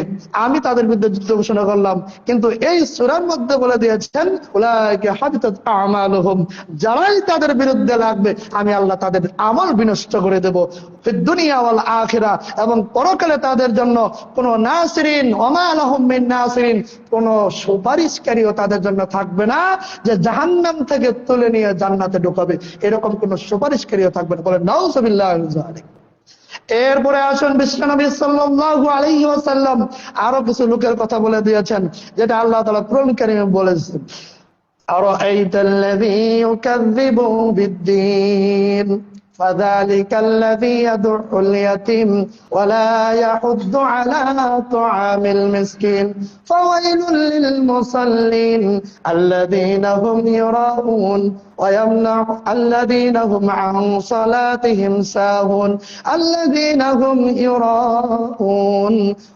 আমি তাদের বিরুদ্ধে যুদ্ধ ঘোষণা করলাম, কিন্তু এই সূরার মধ্যে বলে দিয়েছেন উলাইকা হাবিতাত আমালুহুম, যারাই তাদের বিরুদ্ধে লাগবে আমি আল্লাহ তাদের আমল বিনষ্ট করে দেব ফিদ দুনিয়া ওয়াল আখিরা, এবং পরকালে তাদের জন্য কোনো নাসিরিন ওয়া মা লাহুম মিন নাসিরিন, কোনো সুপারিশকারীও তাদের জন্য থাকবে না যে জাহান্নাম থেকে তুলে নিয়ে জান্নাতে ঢোকাবে, এরকম কোনো সুপারিশকারীও থাকবে না। বলেন নাউজুবিল্লাহ মিন যালিক। এরপরে আসুন বিশ্বনবী সাল্লাল্লাহু আলাইহি ওয়াসাল্লাম আরো কিছু লোকের কথা বলে দিয়েছেন, যেটা আল্লাহ তাআলা কুরআন কারীমে বলেছেন, আরাআইতাল্লাযী ইউকাযযিবু বিদ্দীন فذلك الذي يدع اليتيم ولا يحض على طعام المسكين فويل للمصلين الذين هم يراءون الذين هم عن صلاتهم ساهون الذين هم يراءون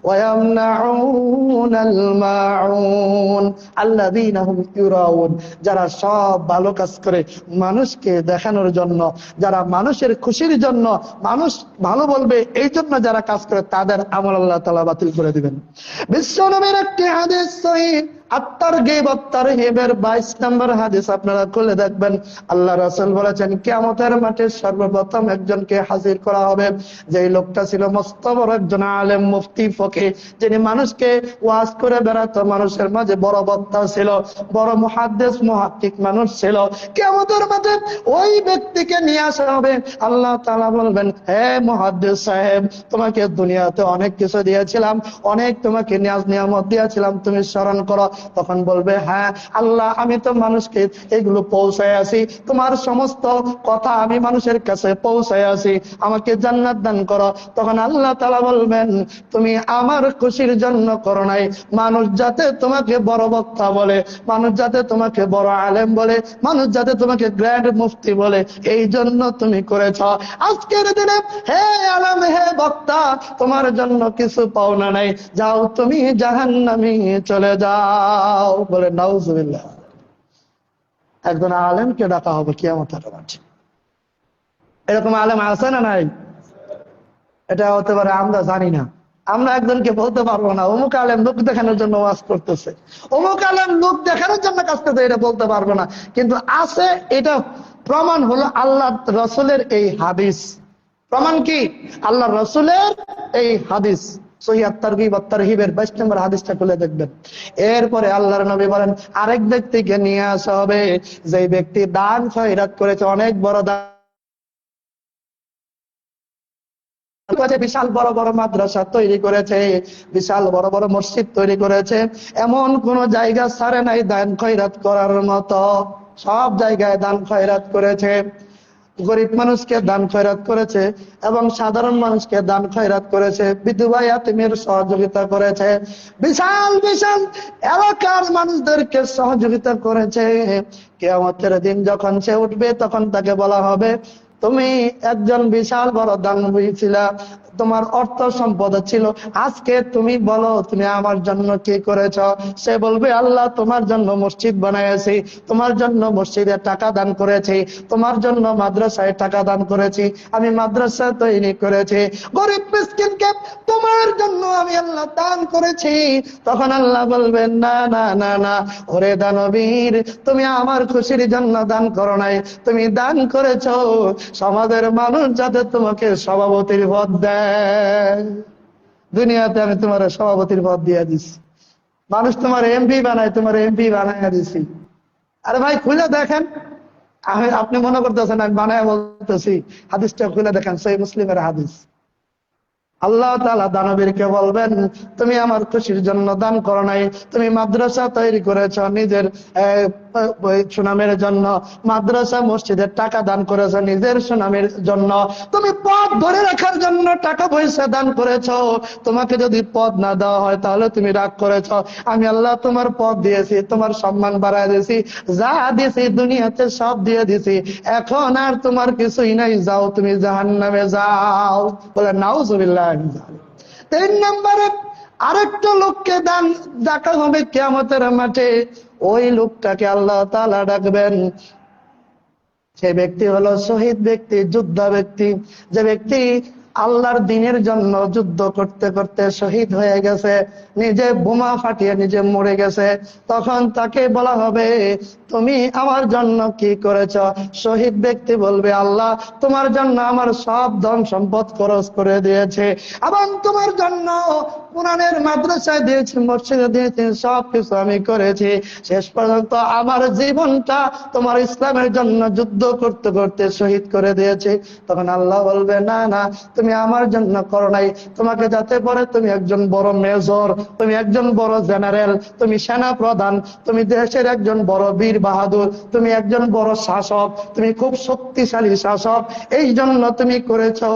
ويمنعون الماعون الذين هم يراءون, যারা সব ভালো কাজ করে মানুষকে দেখানোর জন্য, যারা মানুষের খুশির জন্য, মানুষ ভালো বলবে এই জন্য যারা কাজ করে, তাদের আমল আল্লাহ তাআলা বাতিল করে দিবেন। বিশ্বনবীর একটি হাদিস সহিহ আত-তারগীব ওয়াত-তারহীবের 22 নম্বর হাদিস আপনারা খুলে দেখবেন। আল্লাহ রাসূল বলেছেন, কিয়ামতের মাঠে সর্বপ্রথম একজনকে হাজির করা হবে, যেই লোকটা ছিল মস্ত বড় একজন আলেম, মুফতি, ফকিহ, যিনি মানুষকে ওয়াজ করে বেড়াতো, মানুষের মাঝে বড় বক্তা ছিল, বড় মুহাদ্দিস মুহাক্কিক মানুষ ছিল। কিয়ামতের মাঠে ওই ব্যক্তিকে নিয়ে আসা হবে। আল্লাহ তাআলা বলবেন, হে মুহাদ্দিস সাহেব, তোমাকে দুনিয়াতে অনেক কিছু দিয়েছিলাম, অনেক তোমাকে নিয়াজ নিয়ামত দিয়েছিলাম, তুমি স্মরণ করো। তখন বলবে, হ্যাঁ আল্লাহ, আমি তো মানুষকে এগুলো পৌঁছায় আছি, তোমার সমস্ত কথা আমি মানুষের কাছে পৌঁছায় আছি, আমাকে জান্নাত দান করো। তখন আল্লাহ তাআলা বলবেন, তুমি আমার খুশির জন্য করো নাই, মানুষ যাতে তোমাকে বড় বক্তা বলে, মানুষ যাতে তোমাকে বড় আলেম বলে, মানুষ যাতে তোমাকে গ্র্যান্ড মুফতি বলে, এই জন্য তুমি করেছ। আজকের দিনে হে আলেম, হে বক্তা, তোমার জন্য কিছু পাওনা নাই, যাও তুমি জাহান্নামে চলে যাও। বলে নাউজুবিল্লাহ। একজন আলেমকে ডাকা হবে কিয়ামতের মাঠে। এরকম আলেম আছে না নাই? এটা হতে পারে আমরা জানি না। আমরা একজনকে বলতে পারবো না অমুক আলেম লোক দেখানোর জন্য ওয়াজ করতেছে, অমুক আলেম লোক দেখানোর জন্য কাজ করতেছে, এটা বলতে পারবো না। কিন্তু আছে, এটা প্রমাণ হলো আল্লাহ রসুলের এই হাদিস। প্রমাণ কি? আল্লাহ রসুলের এই হাদিস। সহিহ আত-তারগীব ওয়াত-তারহীবের 22 নম্বর হাদিসটা খুলে দেখবেন। এরপরে আল্লাহর নবী বলেন, আরেক ব্যক্তিকে নিয়ে আসা হবে, যে ব্যক্তি দান খয়রাত করেছে, অনেক বড় দান, বিশাল বড় বড় মাদ্রাসা তৈরি করেছে, বিশাল বড় বড় মসজিদ তৈরি করেছে, এমন কোন জায়গা ছাড়ে নাই দান খয়রাত করার মতো, সব জায়গায় দান খয়রাত করেছে। গরিব মানুষকে দান খয়রাত করেছে এবং সাধারণ মানুষকে দান খয়রাত করেছে, বিধবা ইয়াতীমের সহযোগিতা করেছে, বিশাল বিশাল এলাকার মানুষদেরকে সহযোগিতা করেছে। কিয়ামতের দিন যখন সে উঠবে, তখন তাকে বলা হবে, তুমি একজন বিশাল বড় দানবী ছিলা, তোমার অর্থ সম্পদ ছিল, আজকে তুমি বলো তুমি আমার জন্য কি করেছ? সে বলবে, আল্লাহ তোমার জন্য মসজিদ বানাইছি, তোমার জন্য মসজিদে টাকা দান করেছি, তোমার জন্য মাদ্রাসায় টাকা দান করেছি, আমি মাদ্রাসা তৈরি করেছি, গরিব মিসকিনকে তোমার জন্য আমি আল্লাহ দান করেছি। তখন আল্লাহ বলবেন, না না না না, ওরে দানবীর, তুমি আমার খুশির জন্য দান করো নাই, তুমি দান করেছো সমাজের মানুষ যাতে তোমাকে সভাপতির পদ দেয়। দুনিয়াতে আমি তোমার সভাপতির পদ দিয়ে দিছি, মানুষ তোমার এমপি বানায়, তোমার এমপি বানায় দিছি। আরে ভাই খুলে দেখেন, আপনি মনে করতেছেন আমি বানায় বলতেছি, হাদিসটা খুলে দেখেন, সহিহ মুসলিমের হাদিস। আল্লাহ তাআলা দানবীরকে বলবেন, তুমি আমার খুশির জন্য দান করো নাই, তুমি মাদ্রাসা তৈরি করেছ নিজের সুনামের জন্য, মাদ্রাসা মসজিদের টাকা দান করেছ নিজের সুনামের জন্য, তুমি পদ ধরে রাখার জন্য টাকা পয়সা দান করেছ, তোমাকে যদি পদ না দেওয়া হয় তাহলে তুমি রাগ করেছ, আমি আল্লাহ তোমার পদ দিয়েছি, তোমার সম্মান বাড়ায় দিয়েছি, যা দিয়েছি দুনিয়াতে সব দিয়ে দিয়েছি, এখন আর তোমার কিছুই নাই, যাও তুমি জাহান্নামে যাও। বলে নাউজুবিল্লাহ। 3 নম্বরে আরেকটা লোককে দান ডাকা হবে কিয়ামতের মাঠে। ওই লোকটাকে আল্লাহ তাআলা ডাকবেন, সে ব্যক্তি হলো শহীদ ব্যক্তি, যোদ্ধা ব্যক্তি, যে ব্যক্তি আল্লাহর দ্বীনের জন্য যুদ্ধ করতে করতে শহীদ হয়ে গেছে, নিজে বোমা ফাটিয়ে নিজে মরে গেছে। তখন তাকে বলা হবে, তুমি আমার জন্য কি করেছ? শহীদ ব্যক্তি বলবে, আল্লাহ তোমার জন্য আমার সব ধন সম্পদ খরচ করে দিয়েছে, এবং তোমার জন্য কোরআনের মাদ্রাসায় দিয়েছি, মসজিদে দিয়েছি, সবকিছু আমি করেছি, শেষ পর্যন্ত আমার জীবনটা তোমার ইসলামের জন্য যুদ্ধ করতে করতে শহীদ করে দিয়েছি। তখন আল্লাহ বলবে, না না, তুমি আমার জন্য করো নাই, তোমাকে যাতে পরে তুমি একজন বড় মেজর, তুমি একজন বড় জেনারেল, তুমি সেনা প্রধান, তুমি দেশের একজন বড় বীর বাহাদুর, তুমি একজন বড় শাসক, তুমি খুব শক্তিশালী শাসক, এই জন্য তুমি করেছো।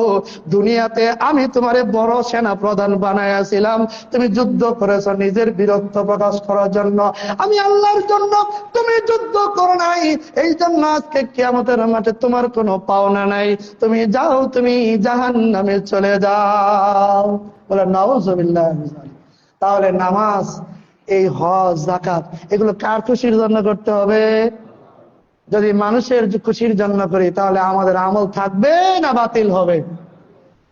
দুনিয়াতে আমি তোমারে বড় সেনা প্রধান বানাইয়াছিলাম, তুমি যুদ্ধ করেছো নিজের বীরত্ব প্রকাশ করার জন্য, আমি আল্লাহর জন্য, তুমি যুদ্ধ করো নাই, এই জন্য আজকে কিয়ামতের মাঠে তোমার কোনো পাওনা নাই, তুমি যাও, তুমি জাহান্নামে চলে যাও। বলে নাউজুবিল্লাহ। তাহলে নামাজ, এই হজ, যাকাত, এগুলো কার খুশির জন্য করতে হবে? যদি মানুষের খুশির জন্য করি তাহলে আমাদের আমল থাকবে না বাতিল হবে?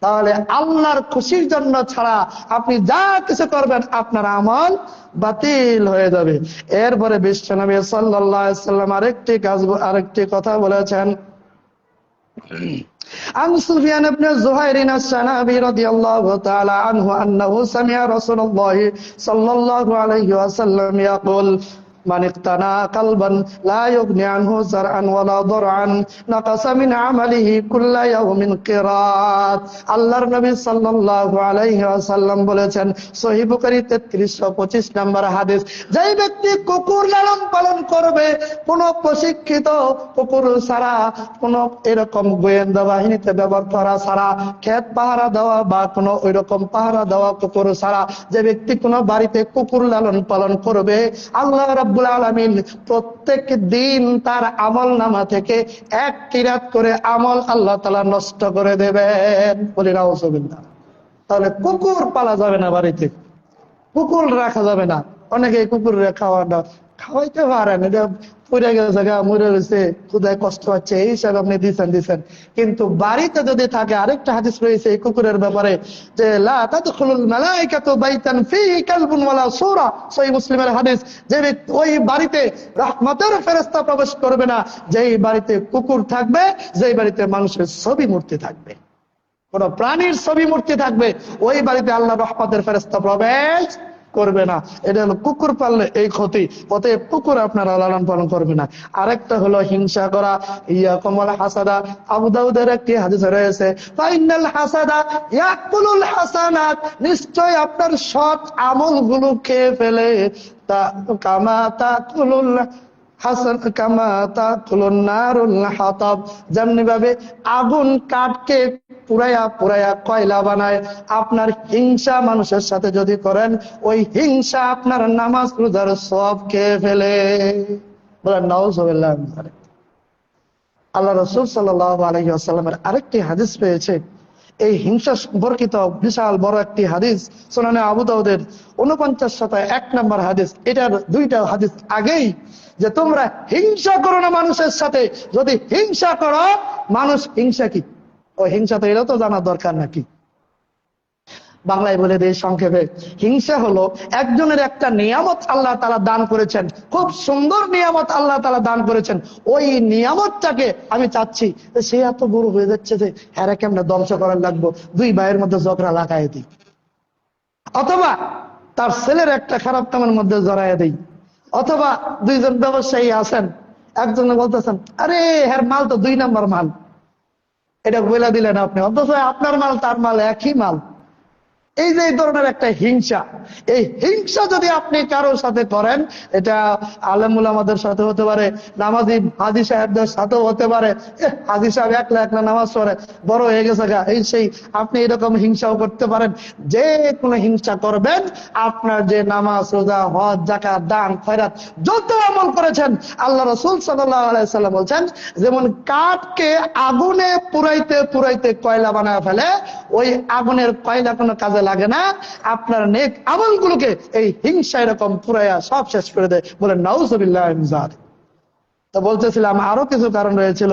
তাহলে আল্লাহর খুশির জন্য ছাড়া আপনি যা কিছু করবেন আপনার আমল বাতিল হয়ে যাবে। এরপরে বিশ্বনবী সাল্লাল্লাহু আলাইহি সাল্লাম আরেকটি কথা বলেছেন। عن سفيان بن زهير السنابي رضي الله تعالى عنه أنه سمع رسول الله صلى الله عليه وسلم يقول من اقتنى قلبا لا يغني عنه زرعا ولا ضرعا نقص من عمله كل يوم قيراط। আল্লাহর নবী সাল্লাল্লাহু আলাইহি ওয়াসাল্লাম বলেছেন, সহিহ বুখারী 3325 নম্বর হাদিস, যেই ব্যক্তি কুকুর লালন পালন করবে, কোন প্রশিক্ষিত কুকুর ছাড়া, কোন এরকম গোয়েন্দা বাহিনীতে ব্যবহার করা ছাড়া, ক্ষেত পাহারা দেওয়া বা কোন ওইরকম পাহারা দেওয়া কুকুর ছাড়া যে ব্যক্তি কোন বাড়িতে কুকুর লালন পালন করবে, আল্লাহ রাব্বুল আলামিন প্রত্যেক দিন তার আমল নামা থেকে এক কিরাত করে আমল আল্লাহ তাআলা নষ্ট করে দেবেন। বলি নাউজুবিল্লাহ। তাহলে কুকুর পালা যাবে না, বাড়িতে কুকুর রাখা যাবে না। অনেকে কুকুর খাওয়াইতে পারেন, এটা পুড়ে গেছে, মরে গেছে, খুদায় কষ্ট হচ্ছে, এই হিসাবে আপনি দিচ্ছেন। কিন্তু বাড়িতে যদি থাকে, আরেকটা হাদিস রয়েছে এই কুকুরের ব্যাপারে, যে লা তাদখুলুল মালাইকাতু বাইতান ফীহি কালবুন ওয়ালা সূরা, সহিহ মুসলিমের হাদিস, যে ওই বাড়িতে রহমতের ফেরেশতা প্রবেশ করবে না যেই বাড়িতে কুকুর থাকবে, যেই বাড়িতে মানুষের ছবি মূর্তি থাকবে, কোন প্রাণীর ছবি মূর্তি থাকবে, ওই বাড়িতে আল্লাহ রহমতের ফেরেশতা প্রবেশ করবে না। এটা হলো কুকুর পাললে এই ক্ষতি, অতএব কুকুর আপনারা লালন পালন করবে না। আরেকটা হলো হিংসা করা, ইয়াকুমুল হাসাদা। আবু দাউদের একটি হাদিস রয়েছে, ফাইনাল হাসাদা ইয়াকুলুল হাসানাত, নিশ্চয় আপনার সৎ আমলগুলো খেয়ে ফেলে, তা কামা তাকুলুল হাসান কামা তাকুলুন নারুল হাতাব, যেমনি ভাবে আগুন কাঠকে পুরাইয়া কয়লা বানায়, আপনার হিংসা মানুষের সাথে যদি করেন, ওই হিংসা আপনার নামাজ রোজার সওয়াব খেয়ে ফেলে। বলেন নাউজুবিল্লাহ। আল্লাহ রাসূল সাল্লাল্লাহু আলাইহি ওয়াসাল্লামের আরেকটি হাদিস রয়েছে এই হিংসা সম্পর্কিত, বিশাল বড় একটি হাদিস, সুনানে আবু দাউদের 4901 নম্বর হাদিস। এটার দুইটা হাদিস আগেই, যে তোমরা হিংসা করো না মানুষের সাথে, যদি হিংসা করো, মানুষ হিংসা কি, ওই হিংসা তো এটাও তো জানার দরকার নাকি। বাংলায় বলে দেয় সংক্ষেপে, হিংসা হলো একজনের একটা নিয়ামত আল্লাহ তাআলা দান করেছেন, খুব সুন্দর নিয়ামত আল্লাহ তাআলা দান করেছেন, ওই নিয়ামতটাকে আমি চাচ্ছি সে এত বড় হয়ে যাচ্ছে যে হ্যাঁ কেমনে ধ্বংস করার লাগবো, দুই ভাইয়ের মধ্যে ঝগড়া লাগাই দিই, অথবা তার ছেলের একটা খারাপ কামের মধ্যে জড়াই দিই, অথবা দুইজন ব্যবসায়ী আছেন, একজন বলতেছেন আরে হ্যার মাল তো 2 নম্বর মাল, এটা বলে দিলেন আপনি, অথচ আপনার মাল তার মাল একই মাল। এই যে এই ধরনের একটা হিংসা, এই হিংসা যদি আপনি কারোর সাথে করেন, এটা আলেম উলামাদের সাথে হতে পারে, নামাজি হাজী সাহেবদের সাথেও হতে পারে, হাজী সাহেব একলা একলা নামাজ পড়ে, বড় হয়ে গেছে গা, এই সেই, আপনি এরকম হিংসাও করতে পারেন। যে কোনো হিংসা করবেন, আপনার যে নামাজ রোজা হজ যাকাত দান খয়রাত যত আমল করেছেন, আল্লাহ রাসূল সাল্লাল্লাহু আলাইহি সাল্লাম বলছেন, যেমন কাঠকে আগুনে পুরাইতে পুরাইতে কয়লা বানায় ফেলে, ওই আগুনের কয়লা কোনো কাজে লাগে না, আপনার নেক আমলগুলোকে এই হিংসা এরকম পুরাইয়া সব শেষ করে দেয়। বলেন নাউজুবিল্লাহ মিন যালিক। তো বলতেছিলাম আরো কিছু কারণ রয়েছিল,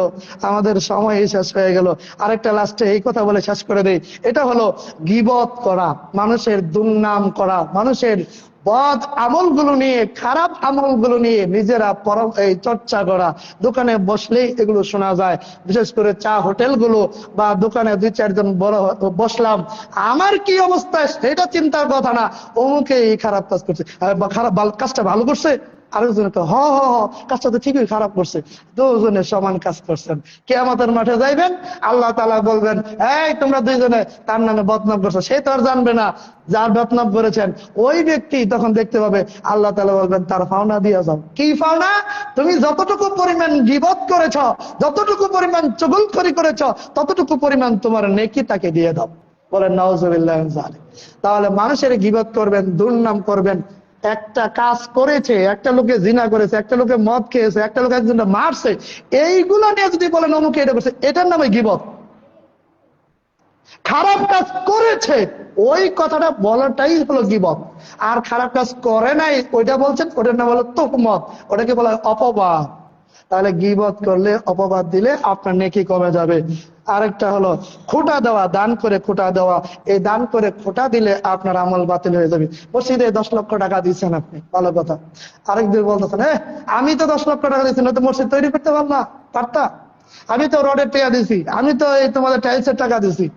আমাদের সময় শেষ হয়ে গেল। আরেকটা লাস্টে এই কথা বলে শেষ করে দেই, এটা হলো গীবত করা, মানুষের দুর্নাম করা, মানুষের বদ আমলগুলো নিয়ে, খারাপ আমলগুলো নিয়ে নিজেরা এই চর্চা করা। দোকানে বসলেই এগুলো শোনা যায়, বিশেষ করে চা হোটেলগুলো বা দোকানে 2-4 জন বড় বসলাম, আমার কি অবস্থা সেটা চিন্তার কথা না, অমুকে এই খারাপ কাজ করছে, খারাপ কাজটা ভালো করছে, আরেকজন তো হ হ হ কাজটা তো ঠিকই খারাপ করছে, দুজনে সমান কাজ করছেন। কিয়ামতের মাঠে যাইবেন, আল্লাহ তাআলা বলবেন, এই তোমরা দুইজনে তার নামে বদনাম করছো, সে তো আর জানবে না যার বদনাম করেছেন, ওই ব্যক্তি তখন দেখতে পাবে, আল্লাহ তাআলা বলবেন তার পাওনা দিয়ে যাও। কি পাওনা? তুমি যতটুকু পরিমাণ গীবত করেছ, যতটুকু পরিমাণ চুগলখড়ি করেছ, ততটুকু পরিমাণ তোমার নেকি তাকে দিয়ে দাও। বলেন নাউজুবিল্লাহ মিন যালিক। তাহলে মানুষের গীবত করবেন, দুর্নাম করবেন, একটা কাজ করেছে, একটা লোকে জিনা করেছে, একটা লোকে মদ খেয়েছে, একটা লোক একজনকে মারছে, এইগুলো নিয়ে যদি বলেন অমুকে এটা করছে, এটার নামে গীবত। খারাপ কাজ করেছে ওই কথাটা বলাটাই হলো গীবত, আর খারাপ কাজ করে নাই ওইটা বলছেন, ওটার নাম হলো তুহমত, ওটাকে বলা হয় অপবাদ। তাহলে গীবত করলে, অপবাদ দিলে আপনার নেকি কমে যাবে। আরেকটা হলো খোঁটা দেওয়া, দান করে খোঁটা দেওয়া। এই দান করে খোঁটা দিলে আপনার আমল বাতিল হয়ে যাবে। মসজিদে 10 লক্ষ টাকা দিচ্ছেন আপনি, ভালো কথা। আরেকদিন বলতেছেন, আমি তো 10 লক্ষ টাকা দিচ্ছি, না তো মসজিদ তৈরি করতে পারতা। আমি তো রডের টাকা দিছি, আমি তো এই তোমাদের টাইলসের টাকা দিছি।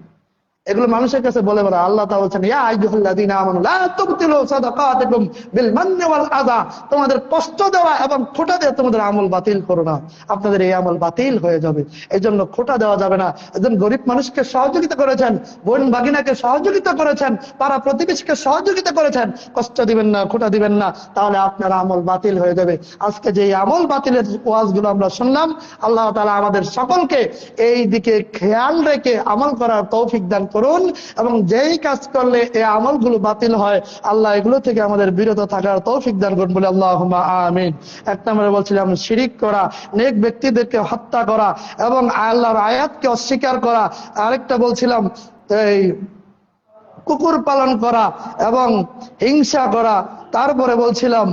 এগুলো মানুষের কাছে বলে বেড়া। আল্লাহ তাআলা বলছেন, ইয়া আইয়ুহাল্লাযীনা আমানু লা তুবতিলু সাদাকাতিকুম বিল মান্নি ওয়াল আযা। তোমাদের কষ্ট দেওয়া এবং খোঁটা দিয়ে তোমাদের আমল বাতিল করো না, আপনাদের এই আমল বাতিল হয়ে যাবে। এই জন্য খোঁটা দেওয়া যাবে না। একজন গরিব মানুষকে সহযোগিতা করেছেন, বোন ভাগিনাকে সহযোগিতা করেছেন, পাড়া প্রতিবেশীকে সহযোগিতা করেছেন, কষ্ট দিবেন না, খোঁটা দিবেন না, তাহলে আপনার আমল বাতিল হয়ে যাবে। আজকে যে আমল বাতিলের ওয়াজগুলো আমরা শুনলাম, আল্লাহ তাআলা আমাদের সকলকে এই দিকে খেয়াল রেখে আমল করার তৌফিক দান করুন। এবং যেই কাজ করলে এই আমলগুলো বাতিল হয়, আল্লাহ এগুলো থেকে আমাদের বিরত থাকার তৌফিক দান করুন বলে আল্লাহুম্মা আমিন। এক নম্বরে বলছিলাম শিরিক করা, নেক ব্যক্তিদেরকে হত্যা করা এবং আল্লাহর আয়াতকে অস্বীকার করা। আরেকটা বলছিলাম এই কুকুর পালন করা এবং হিংসা করা। তারপরে বলছিলাম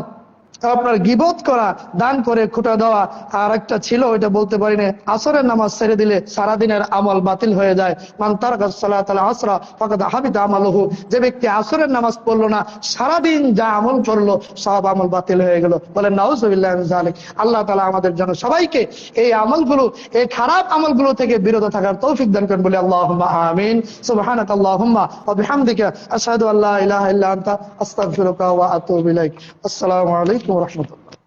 আপনার গীবত করা, দান করে খোঁটা দেওয়া। আর একটা ছিল, ওইটা বলতে পারি না। আসরের নামাজ ছেড়ে দিলে সারাদিনের আমল বাতিল হয়ে যায়। মান তারাকা সালাতাল আসরা ফাকাদ হাবিতা আমালুহু। যে ব্যক্তি আসরের নামাজ পড়লো না, সারাদিন যা আমল করলো সব আমল বাতিল হয়ে গেল। বলেন নাউযুবিল্লাহি মিন যালিক। আল্লাহ তাআলা আমাদের জন্য সবাইকে এই আমলগুলো, এই খারাপ আমলগুলো থেকে বিরত থাকার তৌফিক দান করেন বলে আল্লাহুম্মা আমিন। সুবহানাকাল্লাহুম্মা ওয়া বিহামদিকা আশহাদু আল্লা ইলাহা ইল্লা আনতা আস্তাগফিরুকা ওয়া আতুবু ইলাইক। আসসালামু আলাইকুম ওয়া রাহমাতুল্লাহ।